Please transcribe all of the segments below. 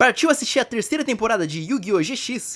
Partiu assistir a terceira temporada de Yu-Gi-Oh! GX?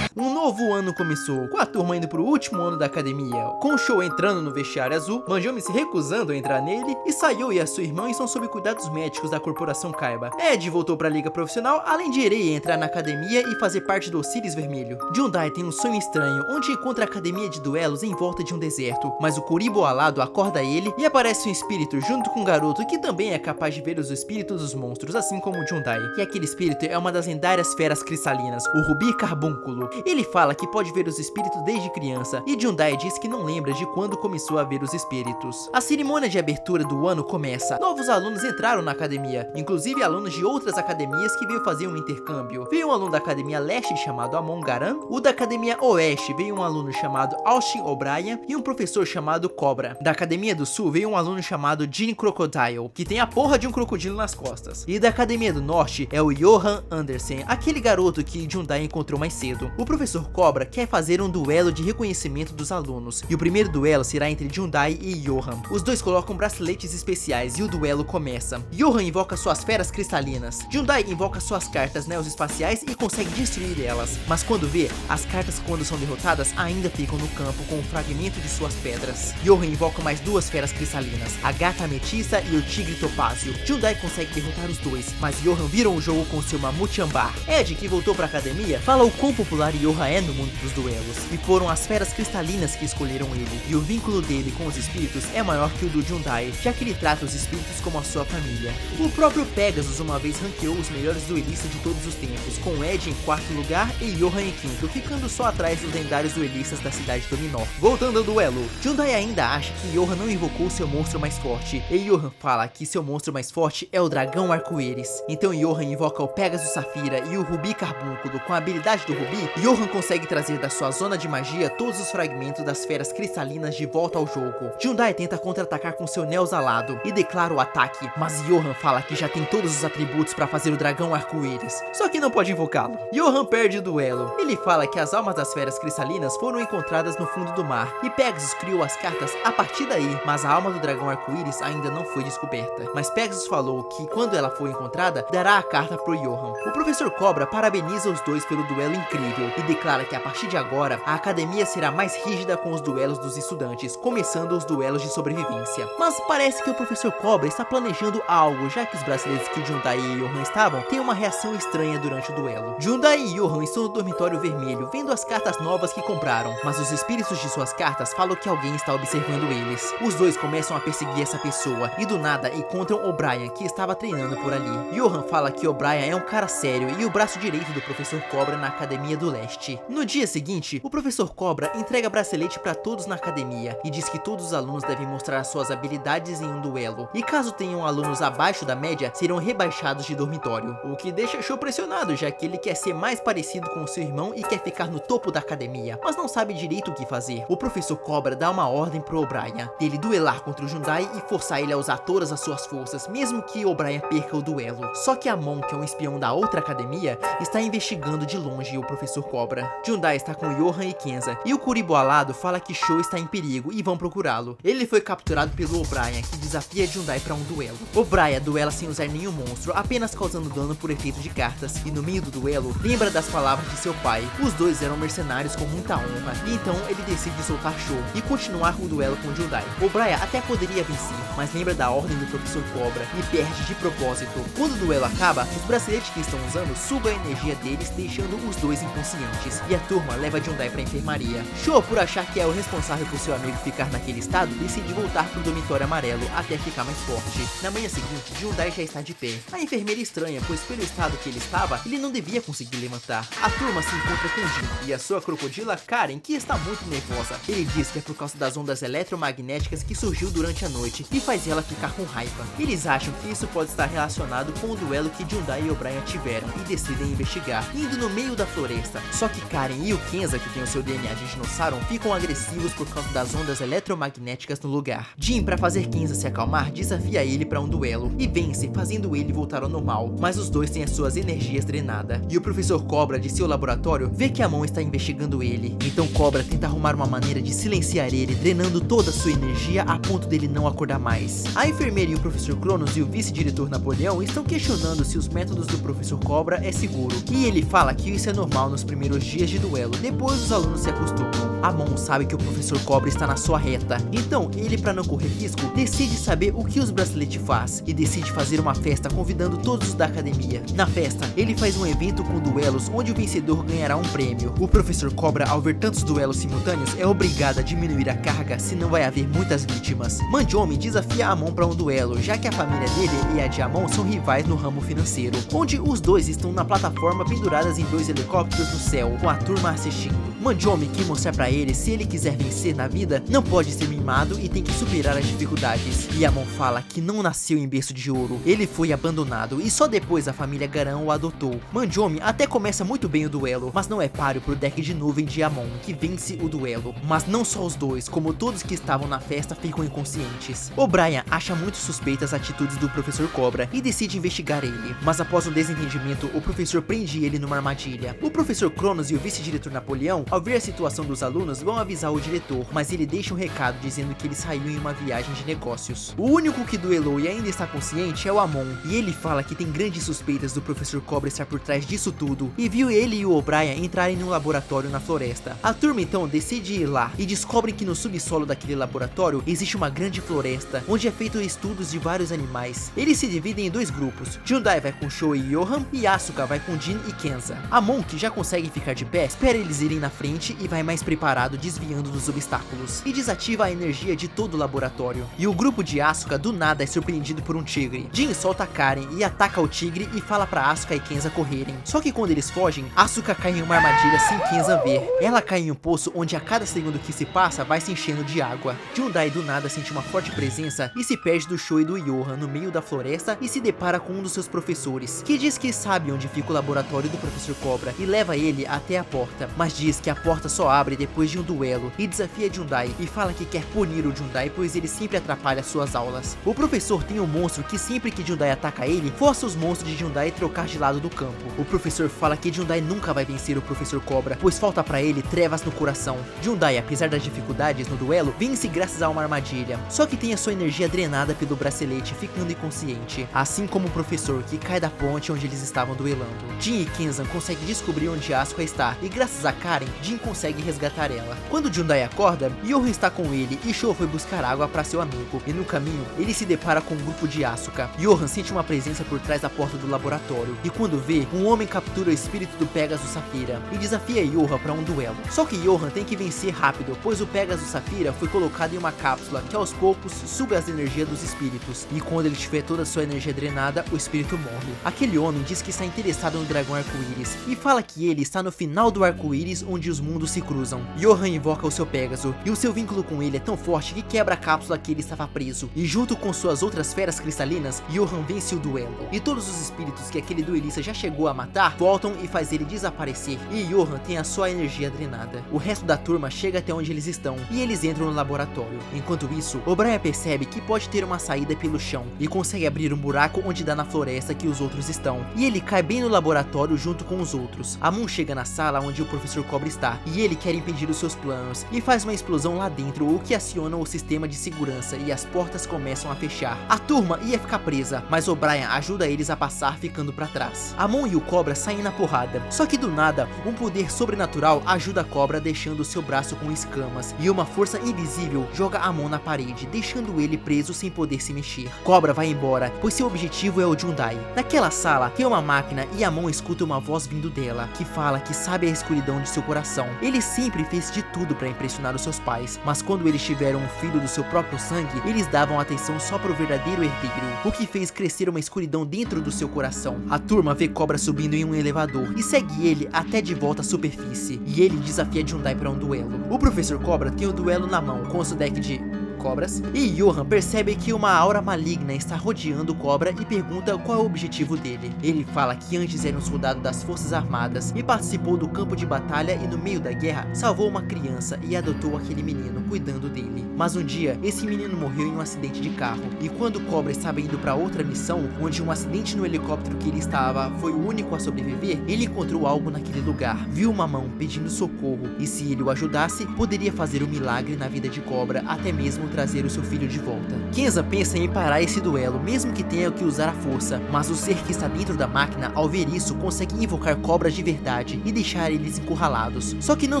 Um novo ano começou, com a turma indo pro último ano da academia, com o Shou entrando no vestiário azul, Manjomi se recusando a entrar nele, e Sayo e a sua irmã estão sob cuidados médicos da corporação Kaiba. Ed voltou pra liga profissional, além de Irei entrar na academia e fazer parte do Osiris Vermelho. Jundai tem um sonho estranho, onde encontra a academia de duelos em volta de um deserto, mas o Kuribo alado acorda ele e aparece um espírito junto com um garoto que também é capaz de ver os espíritos dos monstros, assim como Jundai. E aquele espírito é uma das lendárias feras cristalinas, o Rubi Carbúnculo. Ele fala que pode ver os espíritos desde criança, e Jundai diz que não lembra de quando começou a ver os espíritos. A cerimônia de abertura do ano começa. Novos alunos entraram na academia, inclusive alunos de outras academias que veio fazer um intercâmbio. Veio um aluno da academia leste chamado Amon Garan, o da academia oeste veio um aluno chamado Austin O'Brien e um professor chamado Cobra. Da academia do sul veio um aluno chamado Gene Crocodile, que tem a porra de um crocodilo nas costas. E da academia do norte é o Johan Andersen, aquele garoto que Jundai encontrou mais cedo. O professor Cobra quer fazer um duelo de reconhecimento dos alunos, e o primeiro duelo será entre Jundai e Johan. Os dois colocam braceletes especiais e o duelo começa. Johan invoca suas feras cristalinas, Jundai invoca suas cartas neospaciais e consegue destruir elas, mas quando vê, as cartas quando são derrotadas ainda ficam no campo com um fragmento de suas pedras. Johan invoca mais duas feras cristalinas, a gata ametista e o tigre topázio. Jundai consegue derrotar os dois, mas Johan vira o jogo com seu mamute ambar. Ed, que voltou pra academia, fala o quão popular Johan é no mundo dos duelos, e foram as feras cristalinas que escolheram ele, e o vínculo dele com os espíritos é maior que o do Jundai, já que ele trata os espíritos como a sua família. O próprio Pegasus uma vez ranqueou os melhores duelistas de todos os tempos, com Ed em quarto lugar e Johan em quinto, ficando só atrás dos lendários duelistas da cidade do Minor. Voltando ao duelo, Jundai ainda acha que Johan não invocou seu monstro mais forte, e Johan fala que seu monstro mais forte é o dragão arco-íris. Então Johan invoca o Pegasus Safira e o Rubi Carbúnculo. Com a habilidade do Rubi, Johan consegue trazer da sua zona de magia todos os fragmentos das feras cristalinas de volta ao jogo. Jundai tenta contra-atacar com seu Neos alado e declara o ataque, mas Johan fala que já tem todos os atributos para fazer o dragão arco-íris, só que não pode invocá-lo. Johan perde o duelo. Ele fala que as almas das feras cristalinas foram encontradas no fundo do mar, e Pegasus criou as cartas a partir daí, mas a alma do dragão arco-íris ainda não foi descoberta. Mas Pegasus falou que quando ela for encontrada, dará a carta pro Johan. O professor Cobra parabeniza os dois pelo duelo incrível e declara que a partir de agora, a academia será mais rígida com os duelos dos estudantes, começando os duelos de sobrevivência. Mas parece que o professor Cobra está planejando algo, já que os brasileiros que Jundai e Johan estavam têm uma reação estranha durante o duelo. Jundai e Johan estão no dormitório vermelho, vendo as cartas novas que compraram, mas os espíritos de suas cartas falam que alguém está observando eles. Os dois começam a perseguir essa pessoa, e do nada encontram O'Brien, que estava treinando por ali. Johan fala que O'Brien é um cara sério e o braço direito do professor Cobra na academia do leste. No dia seguinte, o professor Cobra entrega bracelete para todos na academia e diz que todos os alunos devem mostrar suas habilidades em um duelo, e caso tenham alunos abaixo da média, serão rebaixados de dormitório, o que deixa Shou pressionado, já que ele quer ser mais parecido com seu irmão e quer ficar no topo da academia, mas não sabe direito o que fazer. O professor Cobra dá uma ordem pro O'Brien, dele duelar contra o Jundai e forçar ele a usar todas as suas forças, mesmo que O'Brien perca o duelo. Só que Amon, que é um espião da outra academia, está investigando de longe o professor Cobra. Jundai está com Johan e Kenza, e o Kuribo alado fala que Shou está em perigo e vão procurá-lo. Ele foi capturado pelo O'Brien, que desafia Jundai para um duelo. O'Brien duela sem usar nenhum monstro, apenas causando dano por efeito de cartas, e no meio do duelo, lembra das palavras de seu pai. Os dois eram mercenários com muita honra, e então ele decide soltar Shou e continuar o duelo com Jundai. O'Brien até poderia vencer, mas lembra da ordem do professor Cobra e perde de propósito. Quando o duelo acaba, os braceletes que estão usando sugam a energia deles, deixando os dois inconscientes, e a turma leva Jundai pra enfermaria. Shou, por achar que é o responsável por seu amigo ficar naquele estado, decide voltar pro dormitório amarelo até ficar mais forte. Na manhã seguinte, Jundai já está de pé. A enfermeira estranha, pois pelo estado que ele estava, ele não devia conseguir levantar. A turma se encontra com Jin e a sua crocodila Karen, que está muito nervosa. Ele diz que é por causa das ondas eletromagnéticas que surgiu durante a noite e faz ela ficar com raiva. Eles acham que isso pode estar relacionado com o duelo que Jundai e O'Brien tiveram e decidem investigar, indo no meio da floresta. Só que Karen Karen e o Kenza, que tem o seu DNA de dinossauro, ficam agressivos por causa das ondas eletromagnéticas no lugar. Jin, para fazer Kenza se acalmar, desafia ele para um duelo e vence, fazendo ele voltar ao normal, mas os dois têm as suas energias drenadas. E o professor Cobra de seu laboratório vê que Amon está investigando ele, então Cobra tenta arrumar uma maneira de silenciar ele, drenando toda a sua energia a ponto dele não acordar mais. A enfermeira e o professor Cronos e o vice-diretor Napoleão estão questionando se os métodos do professor Cobra é seguro, e ele fala que isso é normal nos primeiros dias de duelo, depois os alunos se acostumam. Amon sabe que o professor Cobra está na sua reta, então ele, para não correr risco, decide saber o que os braceletes faz e decide fazer uma festa convidando todos os da academia. Na festa, ele faz um evento com duelos onde o vencedor ganhará um prêmio. O professor Cobra, ao ver tantos duelos simultâneos, é obrigado a diminuir a carga, senão vai haver muitas vítimas. Manjomi desafia Amon para um duelo, já que a família dele e a de Amon são rivais no ramo financeiro, onde os dois estão na plataforma penduradas em 2 helicópteros no céu, com a turma assistindo. Manjomi quer mostrar pra ele se ele quiser vencer na vida, não pode ser mimado e tem que superar as dificuldades. E Amon fala que não nasceu em berço de ouro, ele foi abandonado e só depois a família Garão o adotou. Manjomi até começa muito bem o duelo, mas não é páreo pro deck de nuvem de Amon, que vence o duelo. Mas não só os dois, como todos que estavam na festa ficam inconscientes. O'Brien acha muito suspeitas as atitudes do professor Cobra e decide investigar ele, mas após um desentendimento, o professor prende ele numa armadilha. O professor Cronos e o vice-diretor Napoleão, ao ver a situação dos alunos, vão avisar o diretor, mas ele deixa um recado dizendo que ele saiu em uma viagem de negócios. O único que duelou e ainda está consciente é o Amon, e ele fala que tem grandes suspeitas do professor Cobra estar por trás disso tudo, e viu ele e o O'Brien entrarem num laboratório na floresta. A turma então decide ir lá, e descobrem que no subsolo daquele laboratório existe uma grande floresta, onde é feito estudos de vários animais. Eles se dividem em 2 grupos, Jundai vai com Sho e Johan, e Asuka vai com Jin e Kenza. Amon, que já consegue ficar de pé, espera eles irem na frente e vai mais preparado, desviando dos obstáculos, e desativa a energia de todo o laboratório. E o grupo de Asuka do nada é surpreendido por um tigre. Jin solta Karen e ataca o tigre e fala pra Asuka e Kenza correrem. Só que quando eles fogem, Asuka cai em uma armadilha sem Kenza ver. Ela cai em um poço onde a cada segundo que se passa vai se enchendo de água. Jundai do nada sente uma forte presença e se perde do Sho e do Johan no meio da floresta e se depara com um dos seus professores, que diz que sabe onde fica o laboratório do professor Cobra e leva ele até a porta, mas diz que a porta só abre depois de um duelo e desafia Jundai e fala que quer punir o Jundai pois ele sempre atrapalha suas aulas. O professor tem um monstro que sempre que Jundai ataca ele, força os monstros de Jundai a trocar de lado do campo. O professor fala que Jundai nunca vai vencer o professor Cobra, pois falta pra ele trevas no coração. Jundai, apesar das dificuldades no duelo, vence graças a uma armadilha, só que tem a sua energia drenada pelo bracelete, ficando inconsciente, assim como o professor, que cai da ponte onde eles estavam duelando. Jin e Kenza conseguem descobrir onde Asuka está, e graças a Karen, Jin consegue resgatar ela. Quando Jundai acorda, Johan está com ele e Sho foi buscar água para seu amigo, e no caminho, ele se depara com um grupo de Asuka. Johan sente uma presença por trás da porta do laboratório, e quando vê, um homem captura o espírito do Pegasus Safira, e desafia Johan para um duelo. Só que Johan tem que vencer rápido, pois o Pegasus Safira foi colocado em uma cápsula que aos poucos suga as energias dos espíritos, e quando ele tiver toda a sua energia drenada, o espírito morre. Aquele homem diz que está interessado no dragão arco-íris, e fala que ele está no final do arco-íris onde os mundos se cruzam. Johan invoca o seu Pégaso, e o seu vínculo com ele é tão forte que quebra a cápsula que ele estava preso, e junto com suas outras feras cristalinas, Johan vence o duelo, e todos os espíritos que aquele duelista já chegou a matar, voltam e faz ele desaparecer, e Johan tem a sua energia drenada. O resto da turma chega até onde eles estão, e eles entram no laboratório. Enquanto isso, O'Brien percebe que pode ter uma saída pelo chão, e consegue abrir um buraco onde dá na floresta que os outros estão, e ele cai bem no laboratório junto com os outros. Amon chega na sala onde o professor Cobra está, e ele quer impedir os seus planos, e faz uma explosão lá dentro, o que aciona o sistema de segurança, e as portas começam a fechar. A turma ia ficar presa, mas O'Brien ajuda eles a passar, ficando pra trás. Amon e o Cobra saem na porrada, só que do nada, um poder sobrenatural ajuda a Cobra, deixando o seu braço com escamas, e uma força invisível joga Amon na parede, deixando ele preso sem poder se mexer. Cobra vai embora, pois seu objetivo é o Jundai. Naquela sala, tem uma máquina e Amon escuta uma voz vindo dela, que fala que sabe a escuridão de seu coração. Ele sempre fez de tudo para impressionar os seus pais, mas quando eles tiveram um filho do seu próprio sangue, eles davam atenção só pro verdadeiro herdeiro, o que fez crescer uma escuridão dentro do seu coração. A turma vê Cobra subindo em um elevador e segue ele até de volta à superfície, e ele desafia Jundai para um duelo. O professor Cobra tem o duelo na mão, com o seu deck de cobras, e Johan percebe que uma aura maligna está rodeando o cobra e pergunta qual é o objetivo dele. Ele fala que antes era um soldado das forças armadas e participou do campo de batalha e no meio da guerra salvou uma criança e adotou aquele menino cuidando dele. Mas um dia, esse menino morreu em um acidente de carro, e quando o cobra estava indo para outra missão, onde um acidente no helicóptero que ele estava foi o único a sobreviver, ele encontrou algo naquele lugar, viu uma mão pedindo socorro, e se ele o ajudasse, poderia fazer um milagre na vida de cobra, até mesmo trazer o seu filho de volta. Kenza pensa em parar esse duelo, mesmo que tenha que usar a força, mas o ser que está dentro da máquina, ao ver isso, consegue invocar cobras de verdade e deixar eles encurralados. Só que não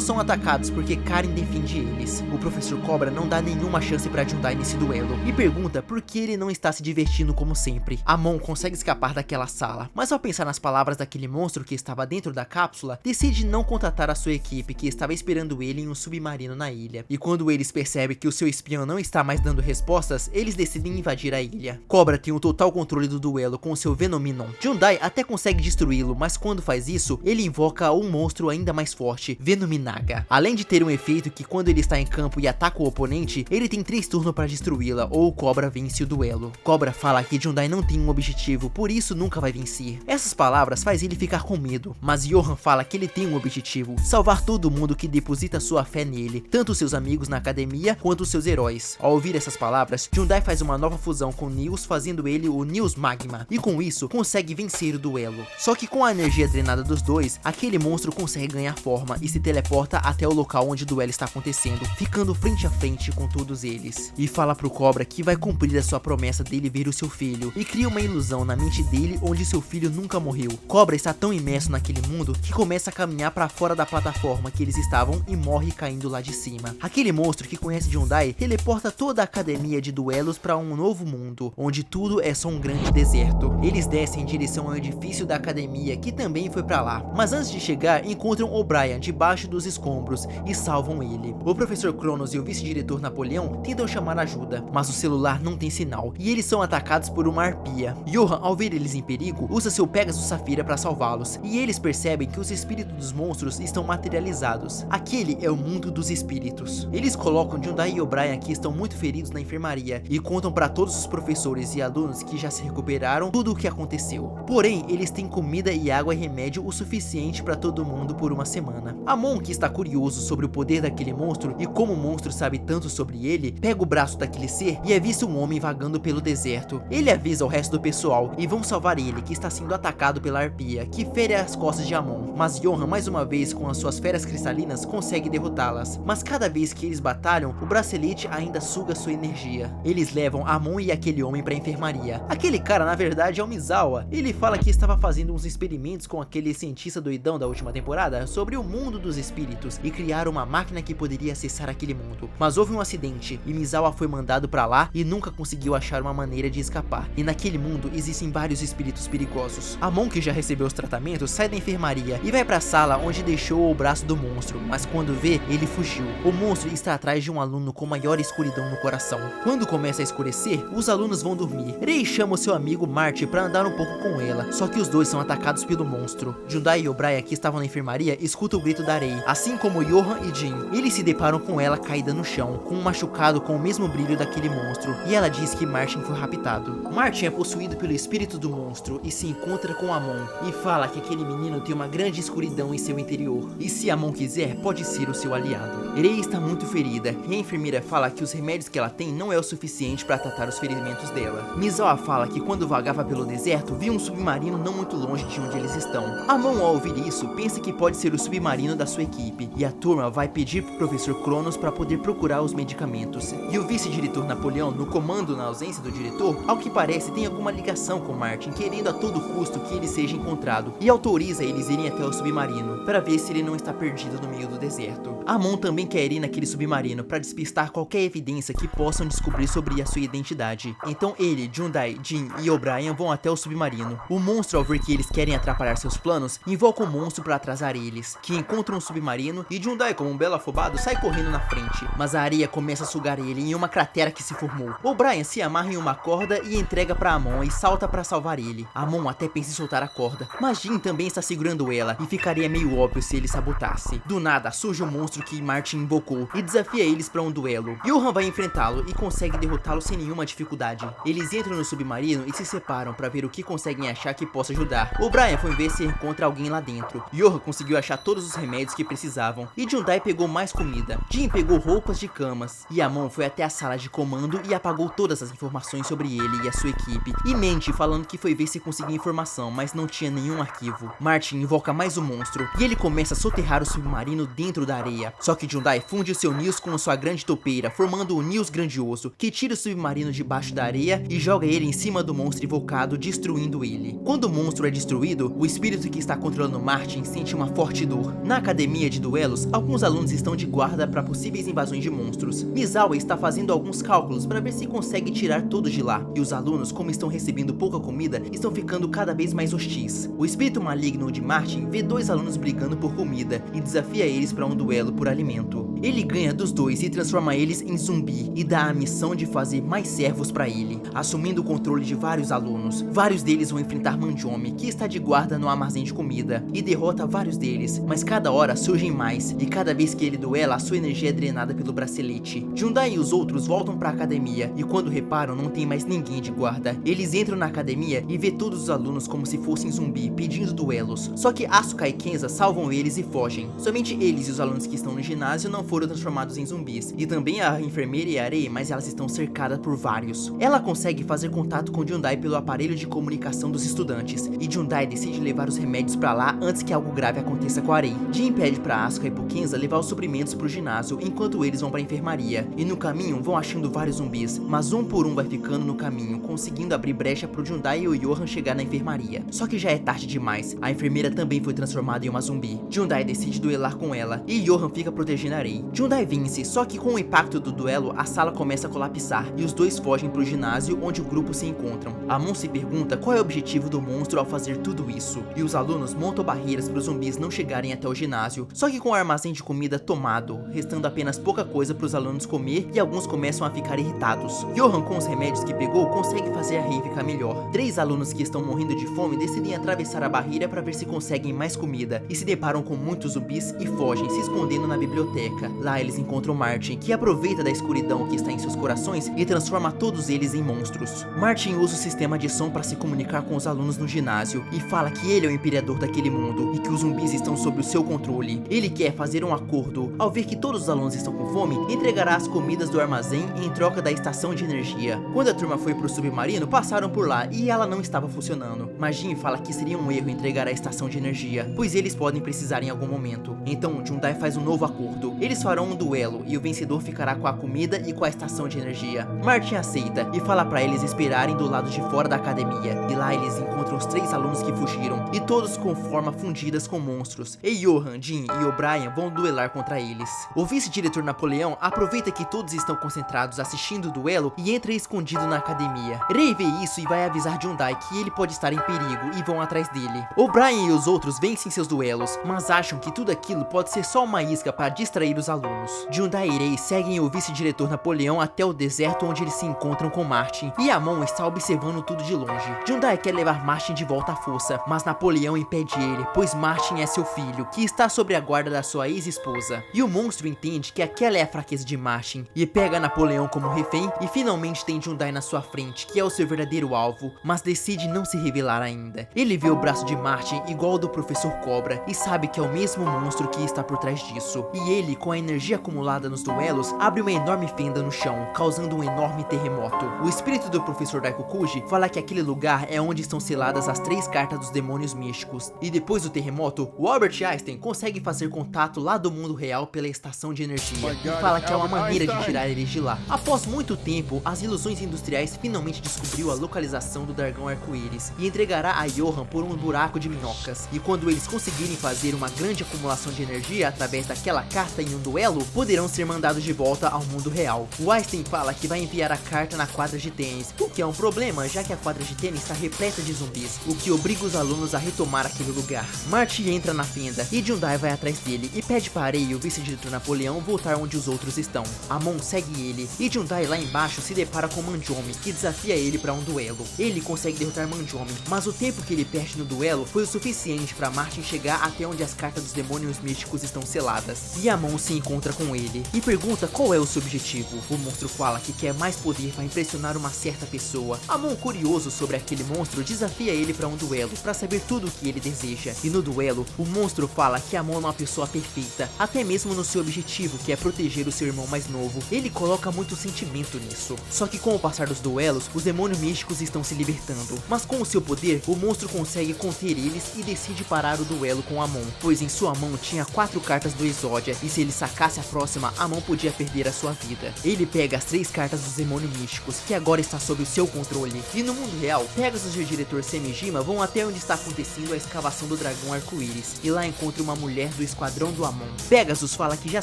são atacados porque Karen defende eles. O professor Cobra não dá nenhuma chance para Jundai nesse duelo e pergunta por que ele não está se divertindo como sempre. Amon consegue escapar daquela sala, mas ao pensar nas palavras daquele monstro que estava dentro da cápsula, decide não contatar a sua equipe que estava esperando ele em um submarino na ilha. E quando eles percebem que o seu espião não está mais dando respostas, eles decidem invadir a ilha. Cobra tem o total controle do duelo com o seu Venominon. Jundai até consegue destruí-lo, mas quando faz isso, ele invoca um monstro ainda mais forte, Venominaga. Além de ter um efeito que quando ele está em campo e ataca o oponente, ele tem 3 turnos para destruí-la ou o Cobra vence o duelo. Cobra fala que Jundai não tem um objetivo, por isso nunca vai vencer. Essas palavras faz ele ficar com medo, mas Johan fala que ele tem um objetivo, salvar todo mundo que deposita sua fé nele, tanto seus amigos na academia quanto seus heróis. Ao ouvir essas palavras, Jundai faz uma nova fusão com Nils, fazendo ele o Nils Magma, e com isso consegue vencer o duelo. Só que com a energia drenada dos dois, aquele monstro consegue ganhar forma e se teleporta até o local onde o duelo está acontecendo, ficando frente a frente com todos eles. E fala pro Cobra que vai cumprir a sua promessa dele ver o seu filho, e cria uma ilusão na mente dele onde seu filho nunca morreu. Cobra está tão imerso naquele mundo que começa a caminhar para fora da plataforma que eles estavam e morre caindo lá de cima. Aquele monstro que conhece Jundai teleporta toda a academia de duelos para um novo mundo, onde tudo é só um grande deserto. Eles descem em direção ao edifício da academia que também foi para lá, mas antes de chegar encontram O'Brien debaixo dos escombros e salvam ele. O professor Cronos e o vice-diretor Napoleão tentam chamar ajuda, mas o celular não tem sinal e eles são atacados por uma arpia. Johan, ao ver eles em perigo, usa seu Pegasus Safira para salvá-los, e eles percebem que os espíritos dos monstros estão materializados. Aquele é o mundo dos espíritos. Eles colocam Jundai e O'Brien, que estão muito feridos, na enfermaria e contam para todos os professores e alunos que já se recuperaram tudo o que aconteceu. Porém, eles têm comida e água e remédio o suficiente para todo mundo por uma semana. Amon, que está curioso sobre o poder daquele monstro e como o monstro sabe tanto sobre ele, pega o braço daquele ser e avista um homem vagando pelo deserto. Ele avisa o resto do pessoal e vão salvar ele, que está sendo atacado pela arpia, que fere as costas de Amon. Mas Johan, mais uma vez com as suas feras cristalinas, consegue derrotá-las. Mas cada vez que eles batalham, o bracelete ainda suga sua energia. Eles levam Amon e aquele homem para a enfermaria. Aquele cara, na verdade, é o Misawa. Ele fala que estava fazendo uns experimentos com aquele cientista doidão da última temporada sobre o mundo dos espíritos e criar uma máquina que poderia acessar aquele mundo. Mas houve um acidente e Misawa foi mandado para lá e nunca conseguiu achar uma maneira de escapar. E naquele mundo existem vários espíritos perigosos. Amon, que já recebeu os tratamentos, sai da enfermaria e vai para a sala onde deixou o braço do monstro, mas quando vê, ele fugiu. O monstro está atrás de um aluno com maior escuridão no coração. Quando começa a escurecer, os alunos vão dormir. Rei chama o seu amigo Marty para andar um pouco com ela, só que os dois são atacados pelo monstro. Jundai e O'Brien, que estavam na enfermaria, escutam o grito da Rei, assim como Johan e Jin. Eles se deparam com ela caída no chão, com um machucado com o mesmo brilho daquele monstro, e ela diz que Martin foi raptado. Martin é possuído pelo espírito do monstro e se encontra com Amon, e fala que aquele menino tem uma grande escuridão em seu interior, e se Amon quiser, pode ser o seu aliado. Rei está muito ferida, e a enfermeira fala que os remédios que ela tem não é o suficiente para tratar os ferimentos dela. Misawa fala que quando vagava pelo deserto, viu um submarino não muito longe de onde eles estão. Amon, ao ouvir isso, pensa que pode ser o submarino da sua equipe, e a turma vai pedir pro professor Cronos para poder procurar os medicamentos. E o vice-diretor Napoleão, no comando na ausência do diretor, ao que parece tem alguma ligação com Martin, querendo a todo custo que ele seja encontrado, e autoriza eles irem até o submarino, para ver se ele não está perdido no meio do deserto. Amon também quer ir naquele submarino para despistar qualquer evidência que possam descobrir sobre a sua identidade. Então ele, Jundai, Jin e O'Brien vão até o submarino. O monstro, ao ver que eles querem atrapalhar seus planos, invoca o monstro para atrasar eles, que encontram um submarino e Jundai, como um belo afobado, sai correndo na frente, mas a areia começa a sugar ele em uma cratera que se formou. O'Brien se amarra em uma corda e entrega para Amon e salta para salvar ele. Amon até pensa em soltar a corda, mas Jin também está segurando ela e ficaria meio óbvio se ele sabotasse. Do nada surge o monstro que Martin invocou e desafia eles para um duelo. Johan Yuhan vai enfrentá-lo e consegue derrotá-lo sem nenhuma dificuldade. Eles entram no submarino e se separam para ver o que conseguem achar que possa ajudar. O Brian foi ver se encontra alguém lá dentro. Yuhan conseguiu achar todos os remédios que precisavam e Jundai pegou mais comida. Jin pegou roupas de camas e Amon foi até a sala de comando e apagou todas as informações sobre ele e a sua equipe e mente falando que foi ver se conseguia informação, mas não tinha nenhum arquivo. Martin invoca mais um monstro e ele começa a soterrar o submarino dentro da areia. Só que Jundai funde o seu News com sua grande topeira, formando o News grandioso, que tira o submarino debaixo da areia e joga ele em cima do monstro invocado, destruindo ele. Quando o monstro é destruído, o espírito que está controlando Martin sente uma forte dor. Na academia de duelos, alguns alunos estão de guarda para possíveis invasões de monstros. Misawa está fazendo alguns cálculos para ver se consegue tirar todos de lá, e os alunos, como estão recebendo pouca comida, estão ficando cada vez mais hostis. O espírito maligno de Martin vê dois alunos brigando por comida e desafia eles para um duelo por alimento. Ele ganha dos dois e transforma eles em zumbi e dá a missão de fazer mais servos para ele, assumindo o controle de vários alunos. Vários deles vão enfrentar Manjomi, que está de guarda no armazém de comida, e derrota vários deles, mas cada hora surgem mais, e cada vez que ele duela, a sua energia é drenada pelo bracelete. Jundai e os outros voltam para a academia, e quando reparam não tem mais ninguém de guarda. Eles entram na academia e vê todos os alunos como se fossem zumbi, pedindo duelos. Só que Asuka e Kenza salvam eles e fogem. Somente eles e os alunos que estão no ginásio não foram transformados em zumbis, e também a enfermeira e a Arei, mas elas estão cercadas por vários. Ela consegue fazer contato com Jundai pelo aparelho de comunicação dos estudantes, e Jundai decide levar os remédios pra lá antes que algo grave aconteça com a Arei. Jin pede pra Asuka e pro Kenza levar os suprimentos pro ginásio enquanto eles vão pra enfermaria, e no caminho vão achando vários zumbis, mas um por um vai ficando no caminho, conseguindo abrir brecha pro Jundai e o Johan chegar na enfermaria. Só que já é tarde demais, a enfermeira também foi transformada em uma zumbi. Jundai decide duelar com ela, e Johan fica protegendo a Arei. Jundai vence, só que com o impacto do duelo, a sala começa a colapsar, e os dois fogem pro ginásio onde o grupo se encontram. Amon se pergunta qual é o objetivo do monstro ao fazer tudo isso, e os alunos montam barreiras para os zumbis não chegarem até o ginásio, só que com o armazém de comida tomado, restando apenas pouca coisa para os alunos comer e alguns começam a ficar irritados. Johan, com os remédios que pegou, consegue fazer a Rei ficar melhor. 3 alunos que estão morrendo de fome decidem atravessar a barreira para ver se conseguem mais comida, e se deparam com muitos zumbis e fogem, se escondendo na biblioteca. Lá eles encontram Martin, que aproveita da escuridão que está em seus corações e transforma todos eles em monstros. Martin usa o sistema de som para se comunicar com os alunos no ginásio e fala que ele é o imperador daquele mundo e que os zumbis estão sob o seu controle. Ele quer fazer um acordo. Ao ver que todos os alunos estão com fome, entregará as comidas do armazém em troca da estação de energia. Quando a turma foi pro submarino, passaram por lá e ela não estava funcionando. Mas Jin fala que seria um erro entregar a estação de energia, pois eles podem precisar em algum momento. Então Jundai faz um novo acordo. Eles farão um duelo e o vencedor ficará com a comida e com a estação de energia. Martin aceita e fala para eles esperarem do lado de fora da academia. E lá eles encontram os 3 alunos que fugiram, e todos com forma fundidas com monstros. E Johan, Jin e O'Brien vão duelar contra eles. O vice-diretor Napoleão aproveita que todos estão concentrados assistindo o duelo e entra escondido na academia. Rei vê isso e vai avisar Jundai que ele pode estar em perigo e vão atrás dele. O'Brien e os outros vencem seus duelos, mas acham que tudo aquilo pode ser só uma isca para distrair os alunos. Jundai e Rei seguem o vice-diretor Napoleão até o deserto onde eles se encontram com Martin, e Amon está observando tudo de longe. Jundai quer levar Martin de volta à força, mas Napoleão impede ele, pois Martin é seu filho, que está sob a guarda da sua ex-esposa. E o monstro entende que aquela é a fraqueza de Martin, e pega Napoleão como refém, e finalmente tem Jundai na sua frente, que é o seu verdadeiro alvo, mas decide não se revelar ainda. Ele vê o braço de Martin igual ao do Professor Cobra, e sabe que é o mesmo monstro que está por trás disso. E ele, com a energia acumulada nos duelos, abre uma enorme fenda no chão, causando um enorme terremoto. O espírito do Professor Daikokuji fala que aquele lugar é onde estão seladas as 3 cartas dos demônios místicos. E depois do terremoto, o Albert Einstein consegue fazer contato lá do mundo real pela estação de energia e fala que é uma maneira de tirar eles de lá. Após muito tempo, as ilusões industriais finalmente descobriu a localização do dragão arco-íris e entregará a Johan por um buraco de minhocas. E quando eles conseguirem fazer uma grande acumulação de energia através daquela carta em um duelo, poderão ser mandados de volta ao mundo real. O Einstein fala que vai enviar a carta na quadra de tênis, o que é um problema, já que a quadra de tênis está repleta de zumbis, o que obriga os alunos a retomar aquele lugar. Marty entra na fenda e Jundai vai atrás dele e pede para Arei e o vice-diretor Napoleão voltar onde os outros estão. Amon segue ele e Jundai lá embaixo se depara com Manjomi, que desafia ele para um duelo. Ele consegue derrotar Manjomi, mas o tempo que ele perde no duelo foi o suficiente para Martin chegar até onde as cartas dos demônios místicos estão seladas. E Amon se se encontra com ele e pergunta qual é o seu objetivo. O monstro fala que quer mais poder para impressionar uma certa pessoa. Amon, curioso sobre aquele monstro, desafia ele para um duelo para saber tudo o que ele deseja. E no duelo, o monstro fala que Amon é uma pessoa perfeita, até mesmo no seu objetivo, que é proteger o seu irmão mais novo. Ele coloca muito sentimento nisso. Só que com o passar dos duelos, os demônios místicos estão se libertando. Mas com o seu poder, o monstro consegue conter eles e decide parar o duelo com Amon, pois em sua mão tinha 4 cartas do Exódia, e se ele sacasse a próxima, Amon podia perder a sua vida. Ele pega as 3 cartas dos demônios místicos, que agora está sob o seu controle. E no mundo real, Pegasus e o diretor Semijima vão até onde está acontecendo a escavação do dragão arco-íris, e lá encontra uma mulher do esquadrão do Amon. Pegasus fala que já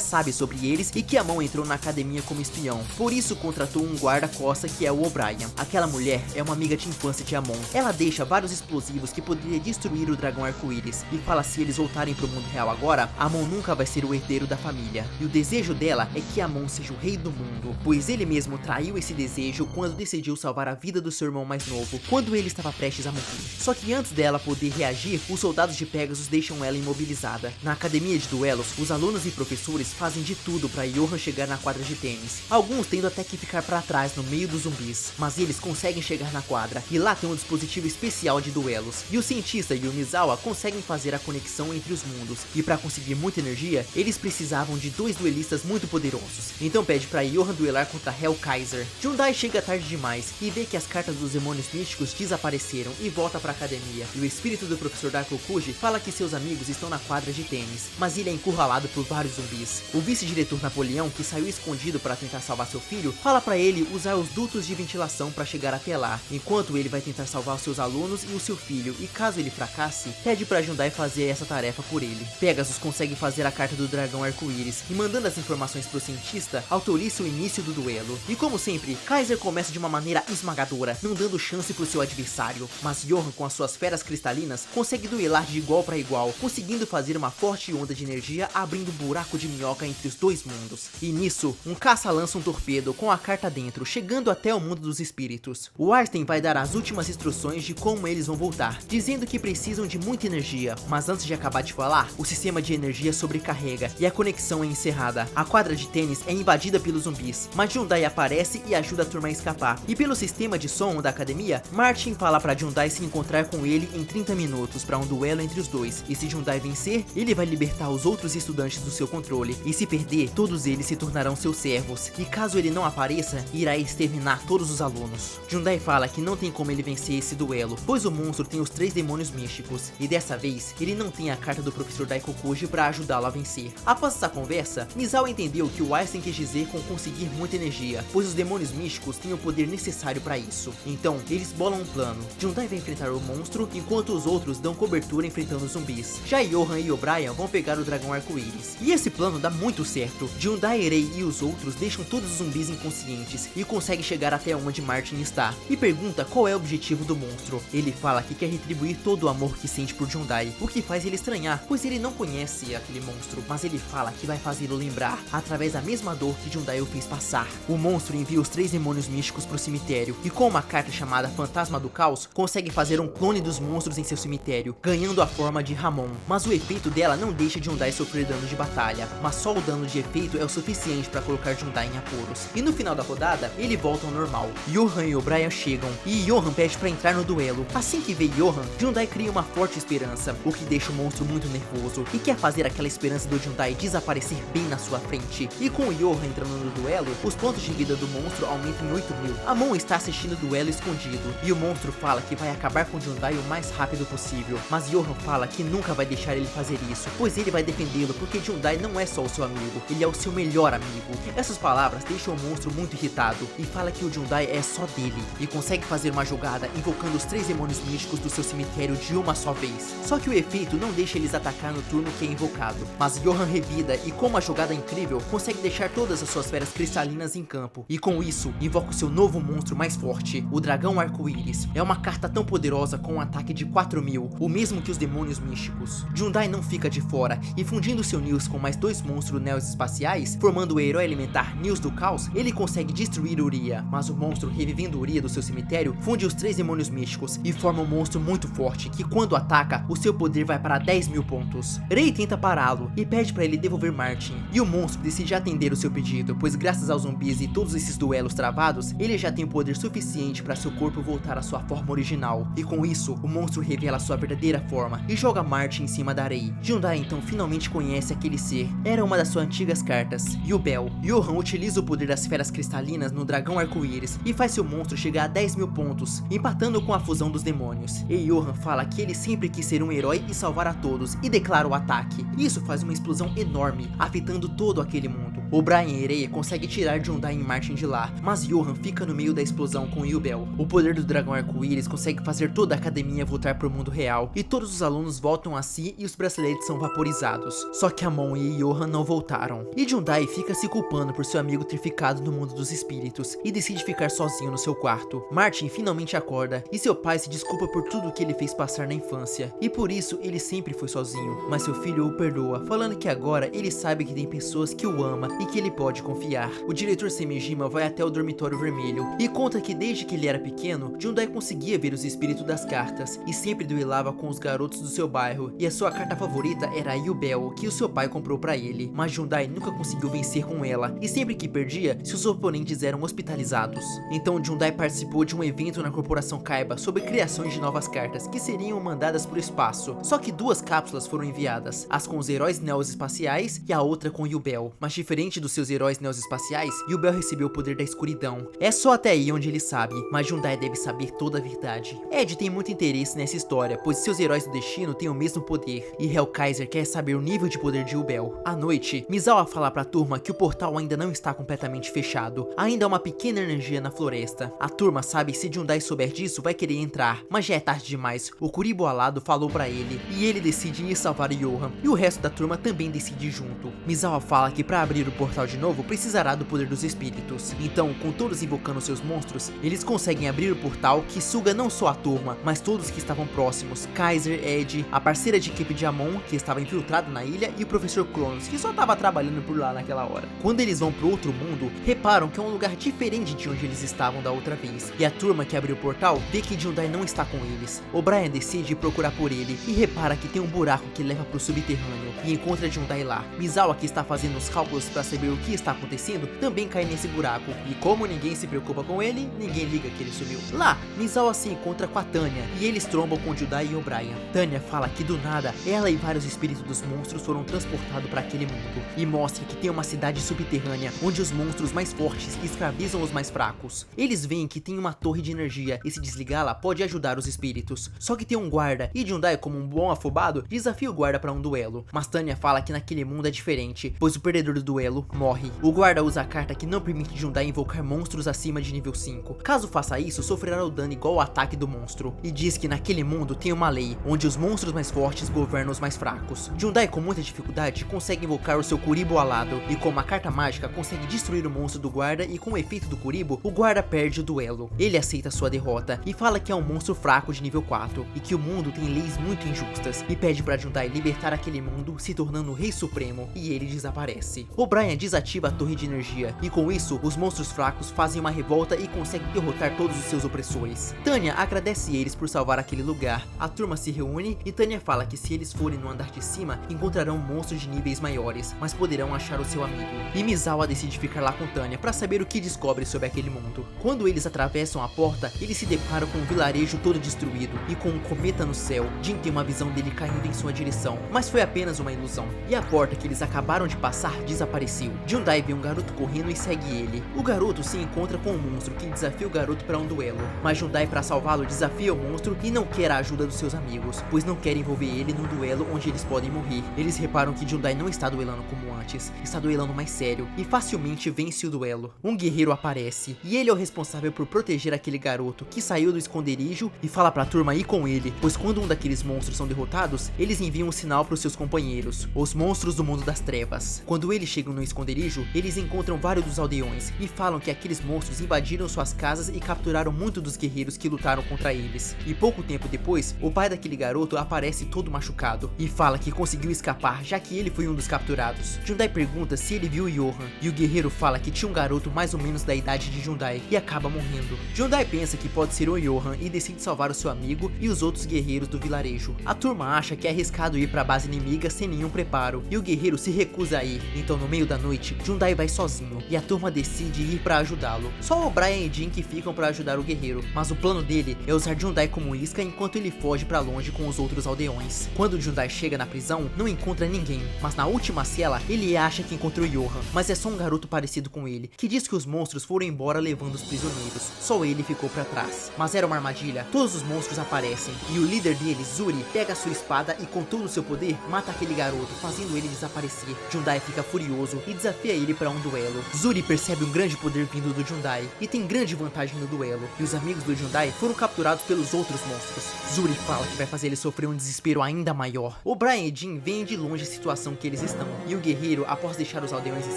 sabe sobre eles e que Amon entrou na academia como espião, por isso contratou um guarda-costa que é o O'Brien. Aquela mulher é uma amiga de infância de Amon. Ela deixa vários explosivos que poderia destruir o dragão arco-íris, e fala se eles voltarem pro mundo real agora, Amon nunca vai ser o herdeiro da família. E o desejo dela é que Amon seja o rei do mundo, pois ele mesmo traiu esse desejo quando decidiu salvar a vida do seu irmão mais novo, quando ele estava prestes a morrer. Só que antes dela poder reagir, os soldados de Pegasus deixam ela imobilizada. Na academia de duelos, os alunos e professores fazem de tudo para Johan chegar na quadra de tênis, alguns tendo até que ficar para trás no meio dos zumbis, mas eles conseguem chegar na quadra, e lá tem um dispositivo especial de duelos, e o cientista e o Misawa conseguem fazer a conexão entre os mundos, e para conseguir muita energia, eles precisavam de 2 duelistas muito poderosos, então pede para Johan duelar contra Hellkaiser. Jundai chega tarde demais e vê que as cartas dos demônios místicos desapareceram e volta para a academia, e o espírito do professor Daikokuji fala que seus amigos estão na quadra de tênis, mas ele é encurralado por vários zumbis. O vice-diretor Napoleão, que saiu escondido para tentar salvar seu filho, fala para ele usar os dutos de ventilação para chegar até lá, enquanto ele vai tentar salvar os seus alunos e o seu filho, e caso ele fracasse, pede para Jundai fazer essa tarefa por ele. Pegasus consegue fazer a carta do dragão arco-íris, e mandando as informações pro cientista, autoriza o início do duelo. E como sempre, Kaiser começa de uma maneira esmagadora, não dando chance pro seu adversário, mas Johan, com as suas feras cristalinas, consegue duelar de igual para igual, conseguindo fazer uma forte onda de energia abrindo buraco de minhoca entre os 2 mundos. E nisso, um caça lança um torpedo com a carta dentro, chegando até o mundo dos espíritos. O Einstein vai dar as últimas instruções de como eles vão voltar, dizendo que precisam de muita energia, mas antes de acabar de falar, o sistema de energia sobrecarrega e a conexão é encerrada. A quadra de tênis é invadida pelos zumbis, mas Jundai aparece e ajuda a turma a escapar. E pelo sistema de som da academia, Martin fala para Jundai se encontrar com ele em 30 minutos para um duelo entre os 2, e se Jundai vencer, ele vai libertar os outros estudantes do seu controle, e se perder, todos eles se tornarão seus servos, e caso ele não apareça, irá exterminar todos os alunos. Jundai fala que não tem como ele vencer esse duelo, pois o monstro tem os 3 demônios místicos, e dessa vez, ele não tem a carta do professor Daikokuji para ajudá-lo a vencer. Após essa conversa, Misawa entendeu que o Einstein quis dizer com conseguir muita energia, pois os demônios místicos têm o poder necessário para isso. Então, eles bolam um plano. Jundai vai enfrentar o monstro, enquanto os outros dão cobertura enfrentando os zumbis. Já Johan e O'Brien vão pegar o dragão arco-íris. E esse plano dá muito certo. Jundai, Rei e os outros deixam todos os zumbis inconscientes e conseguem chegar até onde Martin está, e pergunta qual é o objetivo do monstro. Ele fala que quer retribuir todo o amor que sente por Jundai, o que faz ele estranhar, pois ele não conhece aquele monstro, mas ele fala que vai fazê-lo lembrar, através da mesma dor que Jundai o fez passar. O monstro envia os 3 demônios místicos pro cemitério, e com uma carta chamada Fantasma do Caos, consegue fazer um clone dos monstros em seu cemitério, ganhando a forma de Ramon. Mas o efeito dela não deixa Jundai sofrer dano de batalha, mas só o dano de efeito é o suficiente para colocar Jundai em apuros. E no final da rodada, ele volta ao normal. Johan e O'Brien chegam, e Johan pede para entrar no duelo. Assim que vê Johan, Jundai cria uma forte esperança, o que deixa o monstro muito nervoso, e quer fazer aquela esperança do Jundai desaparecer bem na sua frente. E com o Johan entrando no duelo, os pontos de vida do monstro aumentam em 8.000. Amon está assistindo o duelo escondido, e o monstro fala que vai acabar com Jundai o mais rápido possível, mas Johan fala que nunca vai deixar ele fazer isso, pois ele vai defendê-lo, porque Jundai não é só o seu amigo, ele é o seu melhor amigo. Essas palavras deixam o monstro muito irritado, e fala que o Jundai é só dele, e consegue fazer uma jogada invocando os 3 demônios místicos do seu cemitério de uma só vez. Só que o efeito não deixa eles atacar no turno que é invocado, mas Johan revida e com uma jogada incrível, consegue deixar todas as suas feras cristalinas em campo, e com isso, invoca o seu novo monstro mais forte, o dragão arco-íris. É uma carta tão poderosa com um ataque de 4.000, o mesmo que os demônios místicos. Jundai não fica de fora, e fundindo seu Neos com mais 2 monstros neos espaciais, formando o herói elementar Neos do Caos, ele consegue destruir Uria, mas o monstro, revivendo Uria do seu cemitério, funde os 3 demônios místicos, e forma um monstro muito forte, que quando ataca, o seu poder vai para 10.000 pontos. Rei tenta pará-lo, e pede para ele devolver Martin. E o monstro decide atender o seu pedido, pois graças aos zumbis e todos esses duelos travados, ele já tem o poder suficiente para seu corpo voltar à sua forma original. E com isso, o monstro revela sua verdadeira forma e joga Martin em cima da areia. Hyundai então finalmente conhece aquele ser. Era uma das suas antigas cartas, Yubel. Johan utiliza o poder das esferas cristalinas no dragão arco-íris e faz seu monstro chegar a 10.000 pontos, empatando com a fusão dos demônios. E Johan fala que ele sempre quis ser um herói e salvar a todos, e declara o ataque. Isso faz uma explosão enorme, afetando todo aquele mundo. O Brian e Rei consegue tirar Hyundai e Martin de lá, mas Johan fica no meio da explosão com Yubel. O poder do dragão arco-íris consegue fazer toda a academia voltar para o mundo real, e todos os alunos voltam a si e os braceletes são vaporizados. Só que Amon e Johan não voltaram. E Hyundai fica se culpando por seu amigo ter ficado no mundo dos espíritos, e decide ficar sozinho no seu quarto. Martin finalmente acorda, e seu pai se desculpa por tudo que ele fez passar na infância, e por isso ele sempre foi sozinho, mas seu filho o perdoa, falando que agora ele sabe que tem pessoas que o ama e que ele pode confiar. O diretor Semijima vai até o dormitório vermelho e conta que desde que ele era pequeno, Hyundai conseguia ver os espíritos das cartas e sempre duelava com os garotos do seu bairro, e a sua carta favorita era a Yubel, que o seu pai comprou pra ele, mas Hyundai nunca conseguiu vencer com ela, e sempre que perdia, seus oponentes eram hospitalizados. Então Hyundai participou de um evento na corporação Kaiba sobre criações de novas cartas que seriam mandadas pro espaço, só que duas cápsulas foram enviadas, as com os heróis neos-espaciais e a outra com Yubel. Mas diferente dos seus heróis neos-espaciais, Yubel recebeu o poder da escuridão. É só até aí onde ele sabe, mas Hyundai deve saber toda a verdade. Ed tem muito interesse nessa história, pois seus heróis do destino têm o mesmo poder, e Hellkaiser quer saber o nível de poder de Yubel. À noite, Misawa fala pra turma que o portal ainda não está completamente fechado, ainda há uma pequena energia na floresta. A turma sabe que se Hyundai souber disso, vai querer entrar, mas já é tarde demais. O Kuribo alado falou pra ele, e ele decide ir salvar Johan, e o resto da turma também decide ir junto. Misawa fala que pra abrir o portal de novo, precisará do poder dos espíritos. Então, com todos invocando seus monstros, eles conseguem abrir o portal que suga não só a turma, mas todos que estavam próximos. Kaiser, Ed, a parceira de equipe de Amon, que estava infiltrada na ilha, e o professor Cronos, que só estava trabalhando por lá naquela hora. Quando eles vão pro outro mundo, reparam que é um lugar diferente de onde eles estavam da outra vez, e a turma que abriu o portal vê que Hyundai não está com eles. O Brian decide procurar por ele, e repara que tem um buraco que leva pro subterrâneo, e encontra Hyundai lá. Misawa, que está fazendo os cálculos para saber o que está acontecendo, também cai nesse buraco, e como ninguém se preocupa com ele, ninguém liga que ele sumiu. Lá, Misawa se encontra com a Tanya, e eles trombam com Hyundai e o Brian. Tanya fala que do nada, ela e vários espíritos dos monstros foram transportados para aquele mundo, e mostra que tem uma cidade subterrânea, onde os monstros mais fortes escravizam os mais fracos. Eles veem que tem uma torre de energia, e se desligá-la pode ajudar os espíritos. Só que tem um guarda, e Hyundai, como um bom afobado, desafia o guarda para um duelo. Mas Tanya fala que naquele mundo é diferente, pois o perdedor do duelo morre. O guarda usa a carta que não permite Hyundai invocar monstros acima de nível 5. Caso faça isso, sofrerá o dano igual ao ataque do monstro. E diz que naquele mundo tem uma lei, onde os monstros mais fortes governam os mais fracos. Hyundai, com muita dificuldade, consegue invocar o seu Kuribo alado, e com uma carta mágica consegue destruir o monstro do guarda, e com o efeito do Kuribo, o guarda perde o duelo. Ele aceita sua derrota, e fala que é um monstro fraco de nível 4, e que o mundo tem leis muito injustas, e pede pra Hyundai libertar aquele mundo, se tornando o Rei Supremo, e ele desaparece. O Brian desativa a torre de energia, e com isso, os monstros fracos fazem uma revolta e conseguem derrotar todos os seus opressores. Tanya agradece eles por salvar aquele lugar. A turma se reúne, e Tanya fala que se eles forem no andar de cima, encontrarão monstros de níveis maiores, mas poderão achar o seu amigo. E Misawa decide ficar lá com Tanya para saber o que descobre sobre aquele mundo. Quando eles atravessam a porta, eles se deparam com um vilarejo todo destruído, e com um cometa no céu. Jin tem uma visão dele caindo em sua direção, mas foi apenas uma ilusão, e a porta que eles acabaram de passar desapareceu. Hyundai vê um garoto correndo e segue ele. O garoto se encontra com um monstro que desafia o garoto para um duelo, mas Hyundai, para salvá-lo, desafia o monstro e não quer a ajuda dos seus amigos, pois não quer envolver ele num duelo onde eles podem morrer. Eles reparam que Hyundai não está duelando como antes, está duelando mais sério, e facilmente vence o duelo. Um guerreiro aparece, e ele é o responsável por proteger aquele garoto que saiu do esconderijo, e fala pra turma ir com ele, pois quando um daqueles monstros são derrotados, eles enviam um sinal para os seus companheiros, os monstros do mundo das trevas. Quando eles chegam no no esconderijo, eles encontram vários dos aldeões e falam que aqueles monstros invadiram suas casas e capturaram muitos dos guerreiros que lutaram contra eles. E pouco tempo depois, o pai daquele garoto aparece todo machucado e fala que conseguiu escapar, já que ele foi um dos capturados. Jundai pergunta se ele viu Johan, e o guerreiro fala que tinha um garoto mais ou menos da idade de Jundai e acaba morrendo. Jundai pensa que pode ser o Johan e decide salvar o seu amigo e os outros guerreiros do vilarejo. A turma acha que é arriscado ir para a base inimiga sem nenhum preparo, e o guerreiro se recusa a ir. Então no meio da noite, Jundai vai sozinho e a turma decide ir para ajudá-lo. Só o Brian e Jin que ficam para ajudar o guerreiro, mas o plano dele é usar Jundai como isca enquanto ele foge para longe com os outros aldeões. Quando Jundai chega na prisão, não encontra ninguém, mas na última cela ele acha que encontrou Johan, mas é só um garoto parecido com ele, que diz que os monstros foram embora levando os prisioneiros, só ele ficou para trás. Mas era uma armadilha, todos os monstros aparecem, e o líder deles, Zuri, pega sua espada e com todo o seu poder, mata aquele garoto, fazendo ele desaparecer. Jundai fica furioso e desafia ele para um duelo. Zuri percebe um grande poder vindo do Jundai, e tem grande vantagem no duelo, e os amigos do Jundai foram capturados pelos outros monstros. Zuri fala que vai fazer ele sofrer um desespero ainda maior. O Brian e Jin veem de longe a situação que eles estão, e o guerreiro, após deixar os aldeões em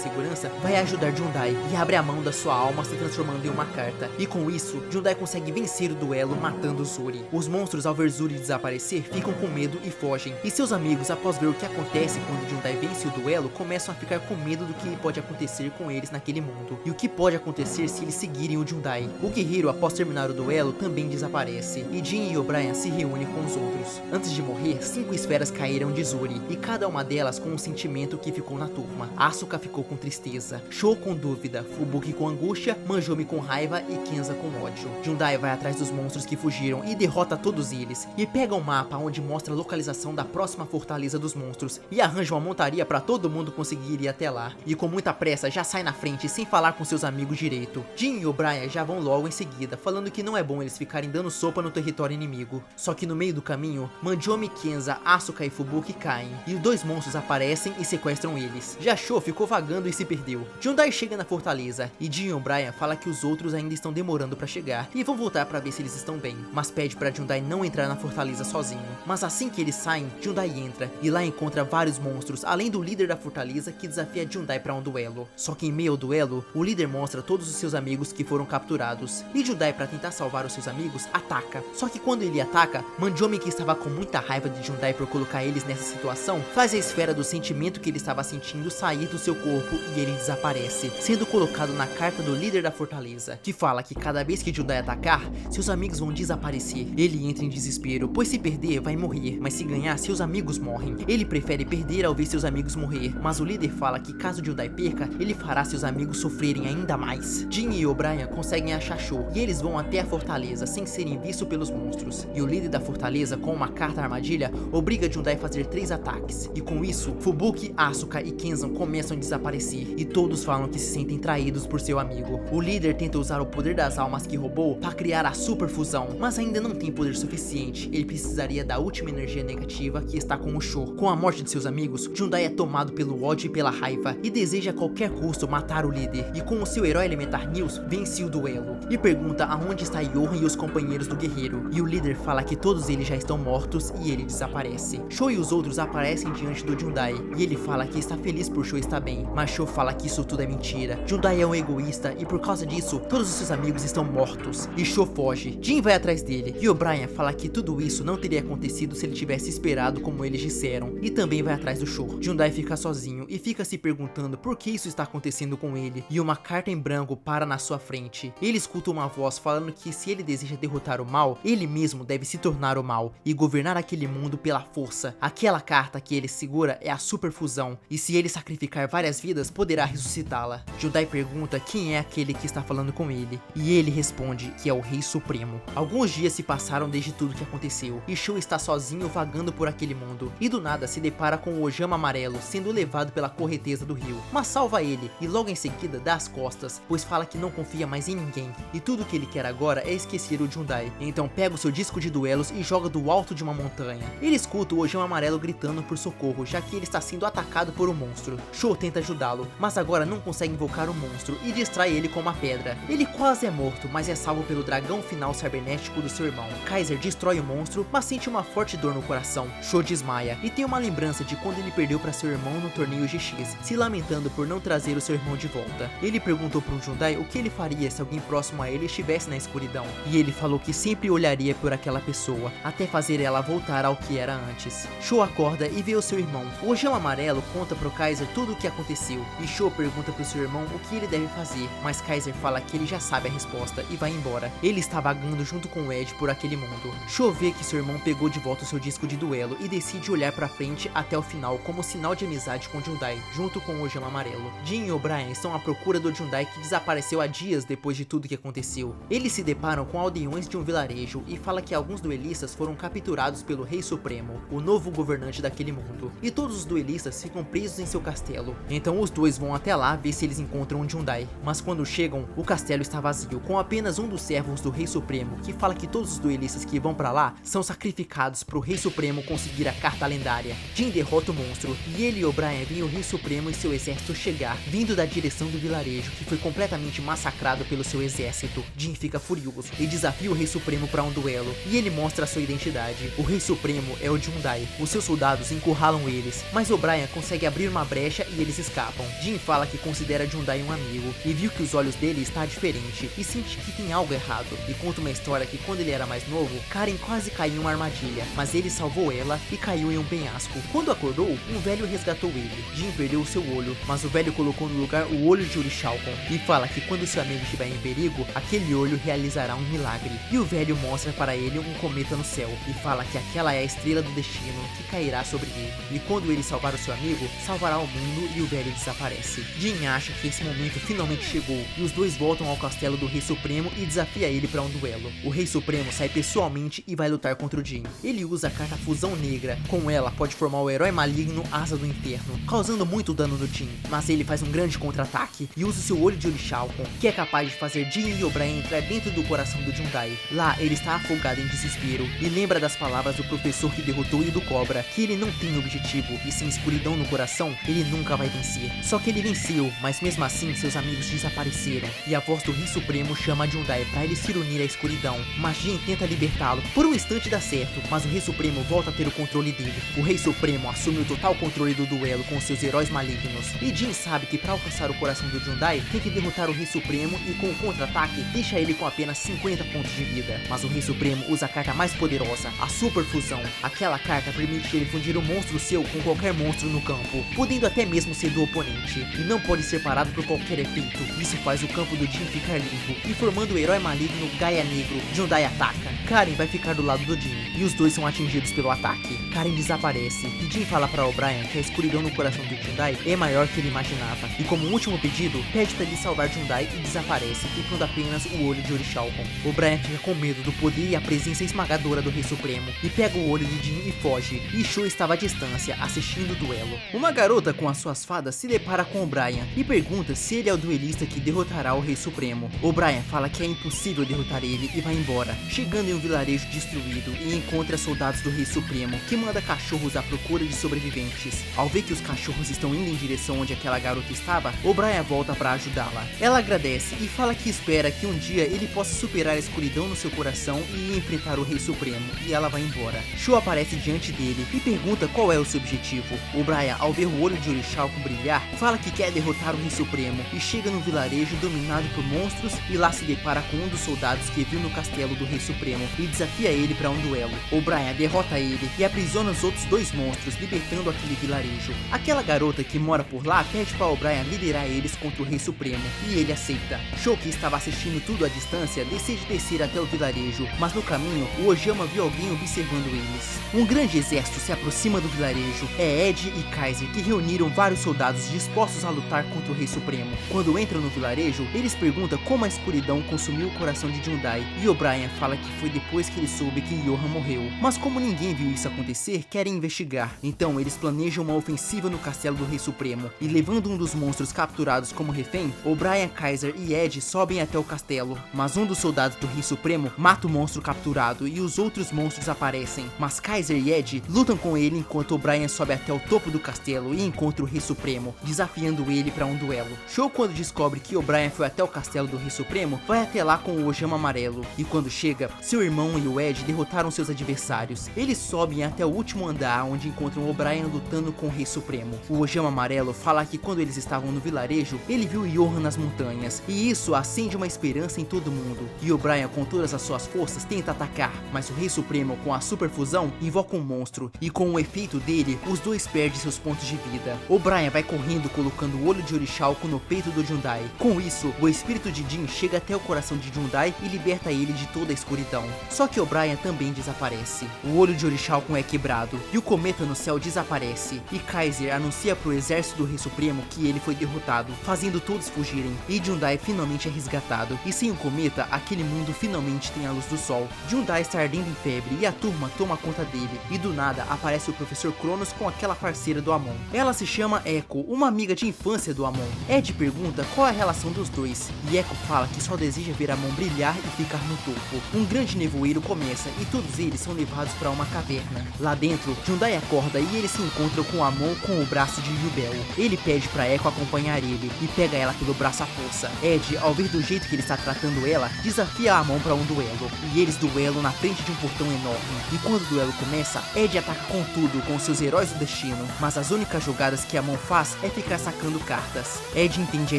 segurança, vai ajudar Jundai, e abre a mão da sua alma se transformando em uma carta, e com isso, Jundai consegue vencer o duelo matando Zuri. Os monstros, ao ver Zuri desaparecer, ficam com medo e fogem, e seus amigos, após ver o que acontece quando Jundai vence o duelo, começam a ficar com medo do que pode acontecer com eles naquele mundo, e o que pode acontecer se eles seguirem o Jundai. O guerreiro, após terminar o duelo, também desaparece, e Jin e O'Brien se reúnem com os outros. Antes de morrer, 5 esferas caíram de Zuri, e cada uma delas com um sentimento que ficou na turma. Asuka ficou com tristeza, Sho com dúvida, Fubuki com angústia, Manjomi com raiva e Kenza com ódio. Jundai vai atrás dos monstros que fugiram e derrota todos eles, e pega um mapa onde mostra a localização da próxima fortaleza dos monstros, e arranja uma montaria para todo mundo conseguir ir até lá, e com muita pressa já sai na frente sem falar com seus amigos direito. Jin e O'Brien já vão logo em seguida, falando que não é bom eles ficarem dando sopa no território inimigo. Só que no meio do caminho, Manjomi, Kenza, Asuka e Fubuki caem, e os 2 monstros aparecem e sequestram eles. Já Sho ficou vagando e se perdeu. Jundai chega na fortaleza, e Jin e O'Brien fala que os outros ainda estão demorando para chegar, e vão voltar para ver se eles estão bem, mas pede para Jundai não entrar na fortaleza sozinho. Mas assim que eles saem, Jundai entra, e lá encontra vários monstros, além do líder da fortaleza que desafia Jundai para um duelo. Só que em meio ao duelo, o líder mostra todos os seus amigos que foram capturados, e Jundai, para tentar salvar os seus amigos, ataca. Só que quando ele ataca, Manjomi, que estava com muita raiva de Jundai por colocar eles nessa situação, faz a esfera do sentimento que ele estava sentindo sair do seu corpo e ele desaparece, sendo colocado na carta do líder da fortaleza, que fala que cada vez que Jundai atacar, seus amigos vão desaparecer. Ele entra em desespero, pois se perder vai morrer, mas se ganhar seus amigos morrem. Ele prefere perder ao ver seus amigos morrer, mas o líder fala que caso Jundai perca, ele fará seus amigos sofrerem ainda mais. Jin e O'Brien conseguem achar Sho, e eles vão até a fortaleza sem serem vistos pelos monstros, e o líder da fortaleza, com uma carta armadilha, obriga Jundai a fazer 3 ataques, e com isso, Fubuki, Asuka e Kenzan começam a desaparecer, e todos falam que se sentem traídos por seu amigo. O líder tenta usar o poder das almas que roubou para criar a super fusão, mas ainda não tem poder suficiente. Ele precisaria da última energia negativa que está com o Sho. Com a morte de seus amigos, Jundai é tomado pelo ódio e pela raiva, e deseja a qualquer custo matar o líder, e com o seu herói elementar Nils, vence o duelo, e pergunta aonde está Johan e os companheiros do guerreiro, e o líder fala que todos eles já estão mortos e ele desaparece. Sho e os outros aparecem diante do Jundai, e ele fala que está feliz por Sho estar bem, mas Sho fala que isso tudo é mentira. Jundai é um egoísta e por causa disso, todos os seus amigos estão mortos, e Sho foge. Jin vai atrás dele, e O'Brien fala que tudo isso não teria acontecido se ele tivesse esperado como eles disseram, e também vai atrás do Sho. Jundai fica sozinho e fica se perguntando por que isso está acontecendo com ele, e uma carta em branco para na sua frente. Ele escuta uma voz falando que se ele deseja derrotar o mal, ele mesmo deve se tornar o mal e governar aquele mundo pela força. Aquela carta que ele segura é a super fusão, e se ele sacrificar várias vidas, poderá ressuscitá-la. Jundai pergunta quem é aquele que está falando com ele, e ele responde que é o Rei Supremo. Alguns dias se passaram desde tudo que aconteceu, e Sho está sozinho vagando por aquele mundo, e do nada se depara com o Ojama amarelo sendo levado pela correnteza do rio, mas salva ele, e logo em seguida dá as costas, pois fala que não confia mais em ninguém, e tudo que ele quer agora é esquecer o Jundai. Então pega o seu disco de duelos e joga do alto de uma montanha. Ele escuta o Ojama amarelo gritando por socorro, já que ele está sendo atacado por um monstro. Sho tenta ajudá-lo, mas agora não consegue invocar o monstro e distrai ele com uma pedra. Ele quase é morto, mas é salvo pelo dragão final cibernético do seu irmão. Kaiser destrói o monstro, mas sente uma forte dor no coração. Sho desmaia e tem uma lembrança de quando ele perdeu para seu irmão no torneio GX, se lamentando por não trazer o seu irmão de volta. Ele perguntou para o Jundai o que ele faria se alguém próximo a ele estivesse na escuridão, e ele falou que sempre olharia por aquela pessoa, até fazer ela voltar ao que era antes. Sho acorda e vê o seu irmão. O Ojama Amarelo conta pro Kaiser tudo o que aconteceu, e Sho pergunta pro seu irmão o que ele deve fazer, mas Kaiser fala que ele já sabe a resposta e vai embora. Ele está vagando junto com o Ed por aquele mundo. Sho vê que seu irmão pegou de volta o seu disco de duelo e decide olhar pra frente até o final como sinal de amizade com Jundai, junto com o Ojama Amarelo. Jin e O'Brien estão à procura do Jundai que desapareceu há dias depois de tudo que aconteceu. Eles se deparam com aldeões de um vilarejo e fala que alguns duelistas foram capturados pelo Rei Supremo, o novo governante daquele mundo, e todos os duelistas ficam presos em seu castelo. Então os dois vão até lá ver se eles encontram um Jundai, mas quando chegam, o castelo está vazio, com apenas um dos servos do Rei Supremo, que fala que todos os duelistas que vão pra lá são sacrificados pro Rei Supremo conseguir a carta lendária. Jin derrota o monstro, e ele e O'Brien veem o Rei Supremo e seu exército chegar, vindo da direção do vilarejo, que foi completamente massacrado pelo seu exército. Jin fica furioso e desafia o Rei Supremo para um duelo, e ele mostra sua identidade. O Rei Supremo é o Jundai. Os seus soldados encurralam eles, mas O'Brien consegue abrir uma brecha e eles escapam. Jin fala que considera Jundai um amigo, e viu que os olhos dele está diferente, e sente que tem algo errado, e conta uma história que quando ele era mais novo, Karen quase caiu em uma armadilha, mas ele salvou ela e caiu em um penhasco. Quando acordou, um velho resgatou ele. Jin perdeu o seu olho, mas o velho colocou no lugar o olho de Urichalcon, e fala que quando seu amigo estiver em perigo, aquele olho realizará um milagre. E o velho mostra para ele um cometa no céu, e fala que aquela é a estrela do destino que cairá sobre ele. E quando ele salvar o seu amigo, salvará o mundo e o velho desaparece. Jin acha que esse momento finalmente chegou, e os dois voltam ao castelo do Rei Supremo e desafia ele para um duelo. O Rei Supremo sai pessoalmente e vai lutar contra o Jin. Ele usa a carta Fusão Negra, com ela pode formar o herói maligno Asa do Inferno, causando muito dano no Jin, mas ele faz um grande contra-ataque e usa o seu olho de Urichalcon, que é capaz de fazer Jin e O'Brien entrar dentro do coração do Jundai. Lá ele está afogado em desespero e lembra das palavras do professor que derrotou o do Cobra, que ele não tem objetivo e sem escuridão no coração, ele nunca vai vencer. Só que ele venceu, mas mesmo assim seus amigos desapareceram, e a voz do Rei Supremo chama Jundai para ele se unir à escuridão, mas Jin tenta libertá-lo. Por um instante dá certo, mas o Rei Supremo volta a ter o controle dele. O Rei Supremo assume o total controle do duelo com seus heróis malignos, e Jin sabe que para alcançar o coração do Jundai, tem que derrotar o Rei Supremo e com o contra-ataque, deixa ele com apenas 50 pontos de vida. Mas o Rei Supremo usa a carta mais poderosa, a Super Fusão. Aquela carta permite ele fundir um monstro seu com qualquer monstro no campo, podendo até mesmo ser do oponente, e não pode ser parado por qualquer efeito. Isso faz o campo do Jin ficar limpo, e formando o herói maligno Gaia Negro, Jundai ataca. Karen vai ficar do lado do Jin, e os dois são atingidos pelo ataque. Karen desaparece, e Jin fala para O'Brien que a escuridão no coração do Jundai é maior que ele imaginava, e como último pedido, pede para ele salvar Jundai e desaparece, ficando apenas o olho de Urichalcon. O'Brien fica com medo do poder e a presença esmagadora do Rei Supremo, e pega o olho de Jin e foge, e Sho estava à distância, assistindo o duelo. Uma garota com as suas fadas se depara com O'Brien, e pergunta se ele é o duelista que derrotará o Rei Supremo. O'Brien fala que é impossível derrotar ele e vai embora, chegando em um vilarejo destruído e encontra soldados do Rei Supremo, que manda cachorros à procura de sobreviventes. Ao ver que os cachorros estão indo em direção onde aquela garota estava, O'Brien volta para ajudá-la. Ela agradece e fala que espera que um dia ele possa superar a escuridão no seu coração e enfrentar o Rei Supremo, e ela vai embora. Sho aparece diante dele e pergunta qual é o seu objetivo. O'Brien, ao ver o olho de Urichalcon brilhar, fala que quer derrotar o Rei Supremo, e chega num vilarejo dominado por monstros, e lá se depara com um dos soldados que viu no castelo do Rei Supremo e desafia ele para um duelo. O'Brien derrota ele e aprisiona os outros dois monstros, libertando aquele vilarejo. Aquela garota que mora por lá pede para O'Brien liderar eles contra o Rei Supremo, e ele aceita. Sho, que estava assistindo tudo à distância, decide descer até o vilarejo, mas no caminho, o Ojama viu alguém observando eles. Um grande exército se aproxima do vilarejo. É Ed e Kaiser, que reuniram vários soldados dispostos a lutar contra o Rei Supremo. Quando entram no vilarejo, eles perguntam como a escuridão consumiu o coração de Jundai, e O'Brien fala que foi depois que ele soube que Johan morreu. Mas como ninguém viu isso acontecer, querem investigar. Então eles planejam uma ofensiva no castelo do Rei Supremo, e levando um dos monstros capturados como refém, O'Brien, Kaiser e Ed sobem até o castelo. Mas um dos soldados do Rei Supremo mata o monstro capturado, e os outros monstros aparecem. Mas Kaiser e Ed lutam com ele enquanto O'Brien sobe até o topo do castelo e encontra o Rei Supremo, desafiando ele para um duelo. Sho, quando descobre que O'Brien foi até o castelo do Rei Supremo, vai até lá com o Ojama Amarelo, e quando chega, seu irmão e o Ed derrotaram seus adversários. Eles sobem até o último andar, onde encontram O'Brien lutando com o Rei Supremo. O Ojama Amarelo Amarelo fala que quando eles estavam no vilarejo, ele viu Johan nas montanhas, e isso acende uma esperança em todo mundo. E O'Brien, com todas as suas forças, tenta atacar, mas o Rei Supremo, com a super fusão, invoca um monstro, e com o efeito dele, os dois perdem seus pontos de vida. O'Brien vai correndo colocando o olho de Orichalco no peito do Jundai. Com isso, o espírito de Jin chega até o coração de Jundai e liberta ele de toda a escuridão. Só que O'Brien também desaparece. O olho de Orichalco é quebrado, e o cometa no céu desaparece, e Kaiser anuncia pro exército do Rei Supremo que ele foi derrotado, fazendo todos fugirem, e Jundai finalmente é resgatado, e sem o cometa, aquele mundo finalmente tem a luz do sol. Jundai está ardendo em febre, e a turma toma conta dele, e do nada aparece o Professor Cronos com aquela parceira do Amon. Ela se chama Echo, uma amiga de infância do Amon. Ed pergunta qual é a relação dos dois, e Echo fala que só deseja ver Amon brilhar e ficar no topo. Um grande nevoeiro começa, e todos eles são levados para uma caverna. Lá dentro, Jundai acorda e eles se encontram com Amon com o braço de Yubel. Ele pede pra Echo acompanhar ele, e pega ela pelo braço à força. Ed, ao ver do jeito que ele está tratando ela, desafia Amon para um duelo, e eles duelam na frente de um portão enorme. E quando o duelo começa, Ed ataca com tudo com seus heróis do destino, mas as únicas jogadas que Amon faz é ficar sacando cartas. Ed entende a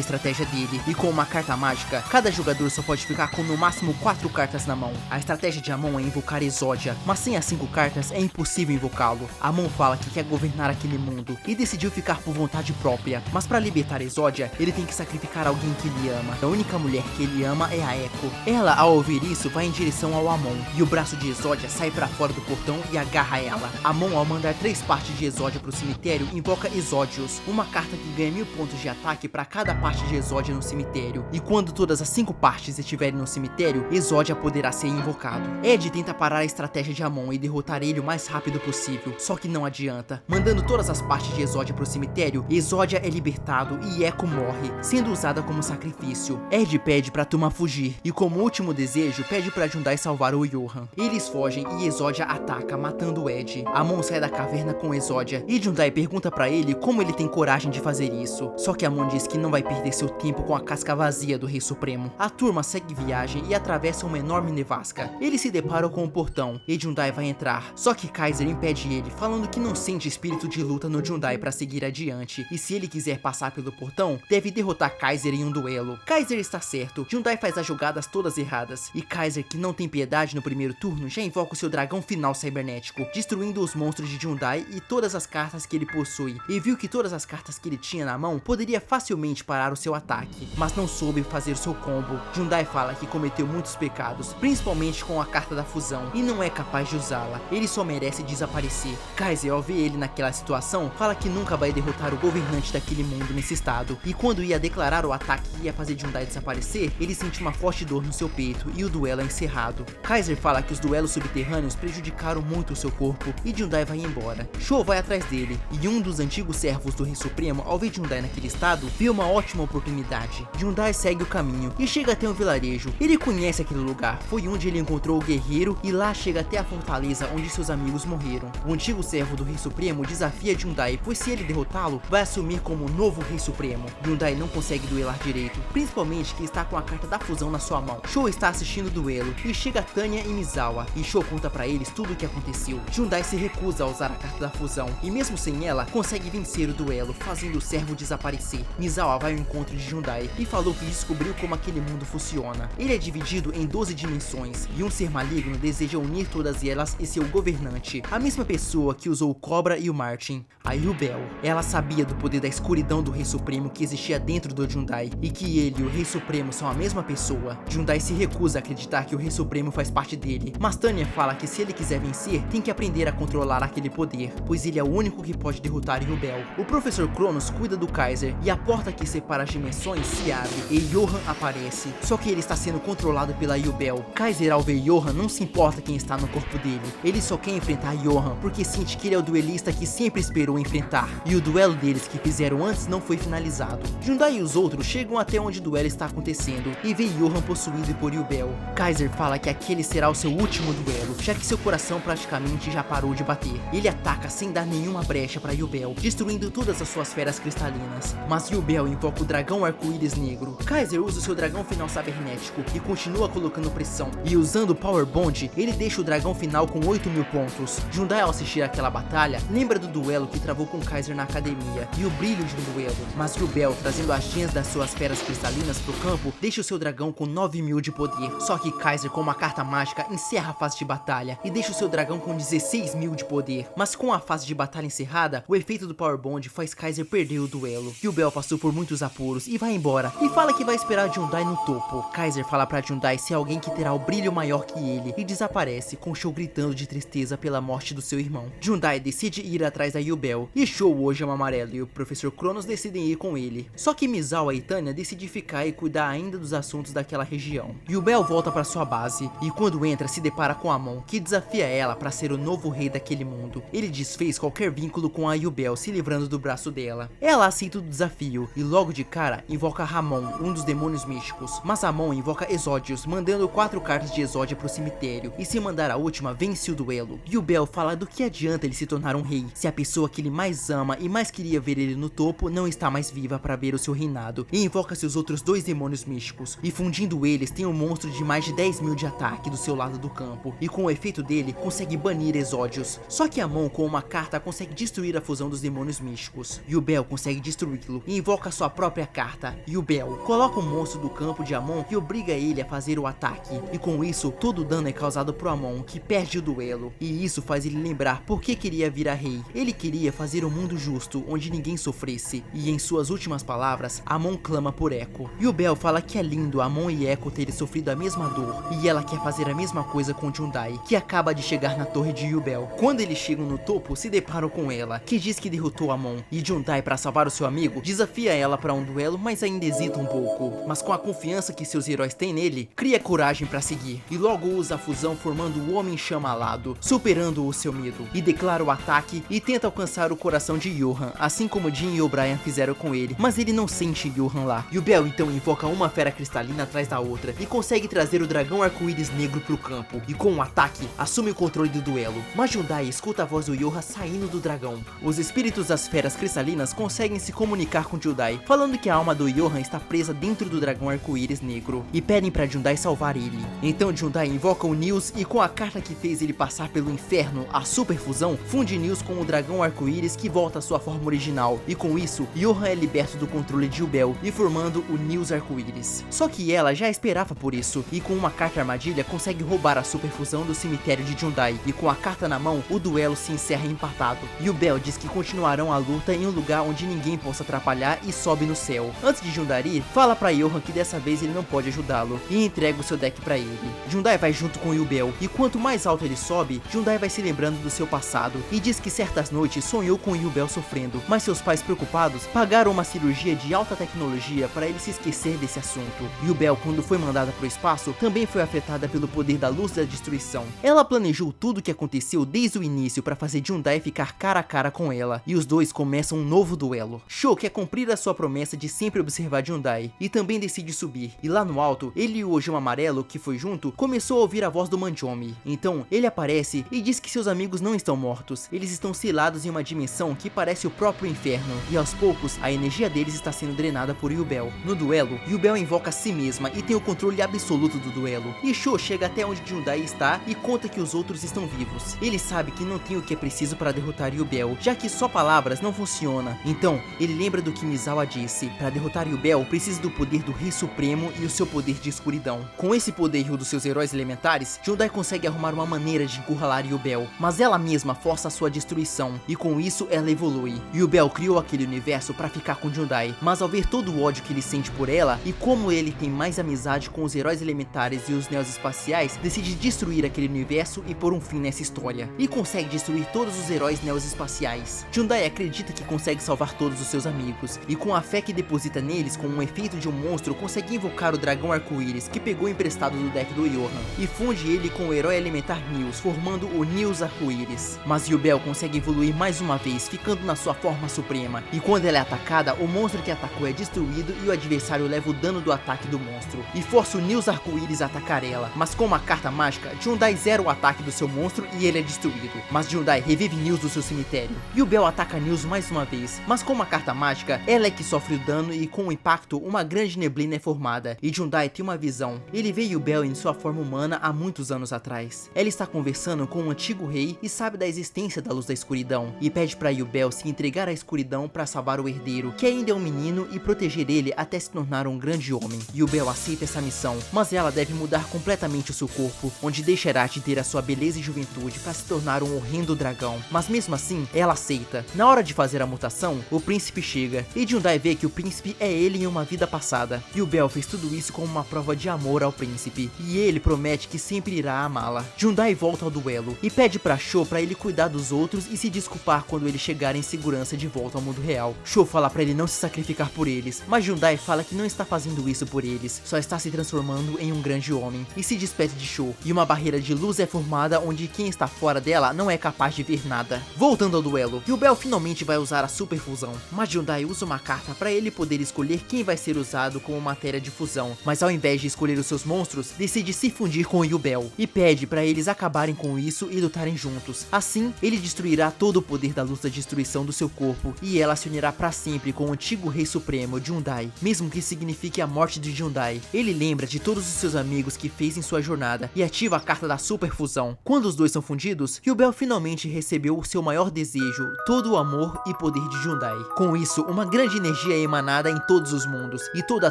estratégia dele, e com uma carta mágica, cada jogador só pode ficar com no máximo 4 cartas na mão. A estratégia de Amon é invocar Exódia, mas sem as 5 cartas é impossível invocá-lo. Amon fala que quer governar aquele mundo, e decidiu ficar por vontade própria, mas para libertar Exódia, ele tem que sacrificar alguém que ele ama. A única mulher que ele ama é a Echo. Ela, ao ouvir isso, vai em direção ao Amon, e o braço de Exódia sai para fora do portão e agarra ela. Amon, ao mandar 3 partes de Exódia pro cemitério, invoca Exódios, uma carta que ganha 1000 pontos de ataque para cada parte de Exódia no cemitério, e quando todas as 5 partes estiverem no cemitério, Exódia poderá ser invocado. Ed tenta parar a estratégia de Amon e derrotar ele o mais rápido possível, só que não adianta. Mandando todas as partes de Exódia pro cemitério, Exódia é libertado e Echo morre, sendo usada como sacrifício. Ed pede pra turma fugir, e como último desejo, pede pra Jundai salvar o Johan. Eles fogem e Exódia ataca, matando Ed. Amon sai da caverna com Exódia, e Jundai pergunta pra ele como ele tem coragem de fazer isso. Só que Amon diz que não vai perder seu tempo com a casca vazia do Rei Supremo. A turma segue viagem e atravessa uma enorme nevasca. Eles se deparam com um portão, e Jundai vai entrar, só que Kaiser impede ele, falando que não sente espírito de luta no Jundai pra seguir adiante, e se ele quiser passar pelo portão, deve derrotar Kaiser em um duelo. Kaiser está certo, Jundai faz as jogadas todas erradas, e Kaiser, que não tem piedade no primeiro turno, já invoca o seu dragão final cibernético, destruindo os monstros de Jundai e todas as cartas que ele possui, e viu que todas as cartas que ele tinha na mão poderia facilmente parar o seu ataque, mas não soube fazer seu combo. Jundai fala que cometeu muitos pecados, principalmente com a carta da fusão, e não é capaz de usá-la. Ele só merece desaparecer. Kaiser, ao ver ele naquela situação, fala que nunca vai derrotar o governante daquele mundo nesse estado, e quando ia declarar o ataque que ia fazer Jundai desaparecer, ele sente uma forte dor no seu peito, e o duelo é encerrado. Kaiser fala que os duelos subterrâneos prejudicaram muito o seu corpo, e Jundai vai embora. Sho vai atrás dele, e um dos antigos servos do Rei Supremo, ao ver Jundai naquele estado, vê uma ótima oportunidade. Jundai segue o caminho, e chega até um vilarejo. Ele conhece aquele lugar, foi onde ele encontrou o guerreiro, e lá chega até a fortaleza onde seus amigos morreram. O antigo servo do Rei Supremo desafia Jundai, pois se ele derrotá-lo, vai assumir como o novo Rei Supremo. Jundai não consegue duelar direito, principalmente que está com a carta da fusão na sua mão. Sho está assistindo o duelo, e chega Tanya e Misawa, e Sho conta pra eles tudo o que aconteceu. Jundai se recusa a usar a carta da fusão, e mesmo sem ela, consegue vencer o duelo, fazendo o servo desaparecer. Misawa vai ao encontro de Jundai, e falou que descobriu como aquele mundo funciona. Ele é dividido em 12 dimensões, e um ser maligno deseja unir todas elas e ser o governante, a mesma pessoa que usou o Cobra e o Martin, a Yubel. Ela sabia do poder da escuridão do Rei Supremo que existia dentro do Jundai, e que ele e o Rei Supremo são a mesma pessoa. Jundai se recusa a acreditar que o Rei Supremo faz parte dele, mas Tanya fala que se ele quiser vencer, tem que aprender a controlar aquele poder, pois ele é o único que pode derrotar Yubel. O Professor Cronos cuida do Kaiser, e a porta que separa as dimensões se abre, e Johan aparece, só que ele está sendo controlado pela Yubel. Kaiser, ao ver Johan, não se importa quem está no corpo dele, ele só quer enfrentar Johan, porque sente que ele é o duelista que sempre esperou enfrentar, e o duelo deles que fizeram antes não foi finalizado. Jundai e os outros chegam até onde o duelo está acontecendo, e vê Johan possuído por Yubel. Kaiser fala que aquele será o seu último duelo, já que seu coração praticamente já parou de bater. Ele ataca sem dar nenhuma brecha para Yubel, destruindo todas as suas feras cristalinas, mas Yubel invoca o dragão arco-íris negro. Kaiser usa o seu dragão final cibernético e continua colocando pressão, e usando o Power Bond, ele deixa o dragão final com 8.000 pontos. Jundai, ao assistir aquela batalha, lembra do duelo que travou com Kaiser na academia, academia e o brilho de um duelo. Mas Yubel, trazendo as gems das suas feras cristalinas pro campo, deixa o seu dragão com 9.000 de poder. Só que Kaiser, com uma carta mágica, encerra a fase de batalha e deixa o seu dragão com 16.000 de poder. Mas com a fase de batalha encerrada, o efeito do Power Bond faz Kaiser perder o duelo. Yubel passou por muitos apuros e vai embora, e fala que vai esperar Jundai no topo. Kaiser fala pra Jundai ser alguém que terá o brilho maior que ele, e desaparece, com Sho gritando de tristeza pela morte do seu irmão. Jundai decide ir atrás da Yubel, e Sho, o Ojama Amarelo e o Professor Cronos decidem ir com ele. Só que Misawa e Tanya decidem ficar e cuidar ainda dos assuntos daquela região. Yubel volta para sua base, e quando entra se depara com Amon, que desafia ela para ser o novo rei daquele mundo. Ele desfez qualquer vínculo com a Yubel, se livrando do braço dela. Ela aceita o desafio, e logo de cara invoca Ramon, um dos demônios místicos. Mas Amon invoca Exódios, mandando 4 cartas de Exódia pro cemitério, e se mandar a última, vence o duelo. Yubel fala do que adianta ele se tornar um rei, se a pessoa que ele mais ama e mais queria ver ele no topo não está mais viva para ver o seu reinado, e invoca seus outros 2 demônios místicos, e fundindo eles tem um monstro de mais de 10.000 de ataque do seu lado do campo, e com o efeito dele consegue banir Exódios. Só que Amon, com uma carta, consegue destruir a fusão dos demônios místicos. Yubel consegue destruí-lo e invoca sua própria carta. Yubel coloca um monstro do campo de Amon que obriga ele a fazer o ataque, e com isso todo o dano é causado pro Amon, que perde o duelo, e isso faz ele lembrar por que queria virar rei. Ele queria fazer um mundo justo, onde ninguém sofresse, e em suas últimas palavras, Amon clama por Echo. Yubel fala que é lindo Amon e Echo terem sofrido a mesma dor, e ela quer fazer a mesma coisa com Jundai, que acaba de chegar na torre de Yubel. Quando eles chegam no topo, se deparam com ela, que diz que derrotou Amon, e Jundai, para salvar o seu amigo, desafia ela para um duelo, mas ainda hesita um pouco. Mas com a confiança que seus heróis têm nele, cria coragem para seguir, e logo usa a fusão formando o Homem-Chama Alado, superando o seu medo, e declara o ataque e tenta alcançar o coração de Johan, assim como Jean e O'Brien fizeram com ele, mas ele não sente Johan lá. Yubel então invoca uma fera cristalina atrás da outra, e consegue trazer o dragão arco-íris negro pro campo, e com um ataque, assume o controle do duelo. Mas Jundai escuta a voz do Johan saindo do dragão. Os espíritos das feras cristalinas conseguem se comunicar com Jundai, falando que a alma do Johan está presa dentro do dragão arco-íris negro, e pedem pra Jundai salvar ele. Então Jundai invoca o Nils, e com a carta que fez ele passar pelo inferno, a super fusão, funde Nils com o dragão arco-íris que volta à sua forma original, e com isso, Johan é liberto do controle de Yubel, e formando o Nils arco-íris. Só que ela já esperava por isso, e com uma carta armadilha consegue roubar a super fusão do cemitério de Jundai, e com a carta na mão, o duelo se encerra empatado. Yubel diz que continuarão a luta em um lugar onde ninguém possa atrapalhar e sobe no céu. Antes de Jundai ir, fala pra Johan que dessa vez ele não pode ajudá-lo, e entrega o seu deck pra ele. Jundai vai junto com Yubel, e quanto mais alto ele sobe, Jundai vai se lembrando do seu passado, e diz que certas noites sonhou com Yubel sofrendo, mas seus pais preocupados pagaram uma cirurgia de alta tecnologia para ele se esquecer desse assunto. Yubel, quando foi mandada pro espaço, também foi afetada pelo poder da luz da destruição. Ela planejou tudo o que aconteceu desde o início para fazer Jundai ficar cara a cara com ela, e os dois começam um novo duelo. Sho quer cumprir a sua promessa de sempre observar Jundai, e também decide subir, e lá no alto, ele e o Ojama Amarelo, que foi junto, começou a ouvir a voz do Manjomi. Então, ele aparece e diz que seus amigos não estão mortos, eles estão selados em uma dimensão que parece o próprio inferno, e aos poucos, a energia deles está sendo drenada por Yubel. No duelo, Yubel invoca a si mesma e tem o controle absoluto do duelo, e Sho chega até onde Jundai está e conta que os outros estão vivos. Ele sabe que não tem o que é preciso para derrotar Yubel, já que só palavras não funciona. Então, ele lembra do que Misawa disse: para derrotar Yubel, precisa do poder do Rei Supremo e o seu poder de escuridão. Com esse poder e o dos seus heróis elementares, Jundai consegue arrumar uma maneira de encurralar Yubel, mas ela mesma força a sua destruição, e com isso ela evolui. Yubel criou aquele universo para ficar com Jundai, mas ao ver todo o ódio que ele sente por ela, e como ele tem mais amizade com os heróis elementares e os neos espaciais, decide destruir aquele universo e pôr um fim nessa história, e consegue destruir todos os heróis neos espaciais. Jundai acredita que consegue salvar todos os seus amigos, e com a fé que deposita neles com um efeito de um monstro, consegue invocar o dragão arco-íris que pegou emprestado do deck do Johan, e funde ele com o herói elementar Nils, formando o Nils arco-íris. Mas Yubel consegue evoluir mais uma vez, ficando na sua forma suprema, e quando ela é atacada, o monstro que atacou é destruído e o adversário leva o dano do ataque do monstro, e força o Nils arco-íris a atacar ela. Mas com uma carta mágica, Jundai zera o ataque do seu monstro e ele é destruído. Mas Jundai revive Nils do seu cemitério. Yubel ataca Nils mais uma vez, mas com uma carta mágica, ela é que sofre o dano, e com o impacto, uma grande neblina é formada, e Jundai tem uma visão. Ele vê Yubel em sua forma humana há muitos anos atrás. Ela está conversando com um antigo rei e sabe da existência da luz da escuridão, e pede para Yubel se entregar a escuridão para salvar o herdeiro, que ainda é um menino, e proteger ele até se tornar um grande homem. Yubel aceita essa missão, mas ela deve mudar completamente o seu corpo, onde deixará de ter a sua beleza e juventude para se tornar um horrendo dragão. Mas mesmo assim, ela aceita. Na hora de fazer a mutação, o príncipe chega, e Hyundai vê que o príncipe é ele em uma vida passada. Yubel fez tudo isso como uma prova de amor ao príncipe, e ele promete que sempre irá amá-la. Hyundai volta ao duelo, e pede pra Sho pra ele cuidar dos outros e se desculpar quando ele chegar em segurança de volta ao mundo real. Sho fala pra ele não se sacrificar por eles, mas Hyundai fala que não está fazendo isso por eles, só está se transformando em um grande homem, e se despede de Sho, e uma barreira de luz é formada onde quem está fora dela não é capaz de ver nada. Voltando ao duelo, Yubel finalmente vai usar a super fusão, mas Hyundai usa uma carta pra ele poder escolher quem vai ser usado como matéria de fusão, mas ao invés de escolher os seus monstros, decide se fundir com Yubel, e pede pra eles acabarem com isso e lutarem juntos. Assim, ele destruirá todo o poder da luz da destruição do seu corpo, e ela se unirá pra sempre com o antigo rei supremo, Hyundai, mesmo que signifique a morte de Hyundai. Ele lembra de todos os seus amigos que fez em sua jornada, e ativa a carta da super fusão. Quando os dois são fundidos, Yubel finalmente recebeu o seu maior desejo, todo o amor e poder de Hyundai. Com isso, uma grande energia é emanada em todos os mundos, e toda a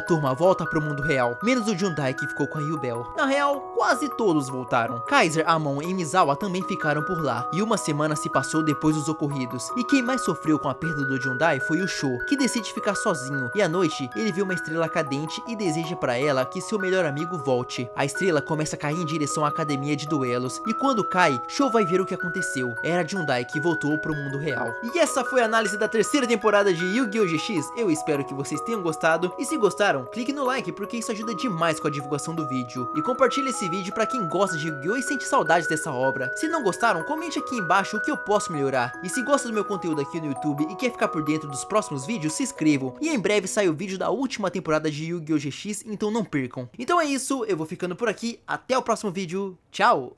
turma volta pro mundo real, menos o Hyundai que ficou com a Yubel. Na real, quase todos voltaram. Kaiser, Amon e Misawa também ficaram por lá, e uma semana se passou depois dos ocorridos, e quem mais sofreu com a perda do Hyundai foi o Sho, que decide ficar sozinho, e à noite ele vê uma estrela cadente e deseja pra ela que seu melhor amigo volte. A estrela começa a cair em direção à academia de duelos, e quando cai, Sho vai ver o que aconteceu. Era Hyundai que voltou pro mundo real. E essa foi a análise da terceira temporada de Yu-Gi-Oh! GX. Eu espero que vocês tenham gostado, e se gostaram, clique no like porque isso ajuda demais com a divulgação do vídeo, e compartilhe esse vídeo pra quem gosta de Yu-Gi-Oh! E sente saudades dessa obra. Se não gostaram, comente aqui embaixo o que eu posso melhorar, e se gosta do meu conteúdo aqui no YouTube e quer ficar por dentro dos próximos vídeos, se inscrevam, e em breve sai o vídeo da última temporada de Yu-Gi-Oh! GX, então não percam. Então é isso, eu vou ficando por aqui, até o próximo vídeo, tchau!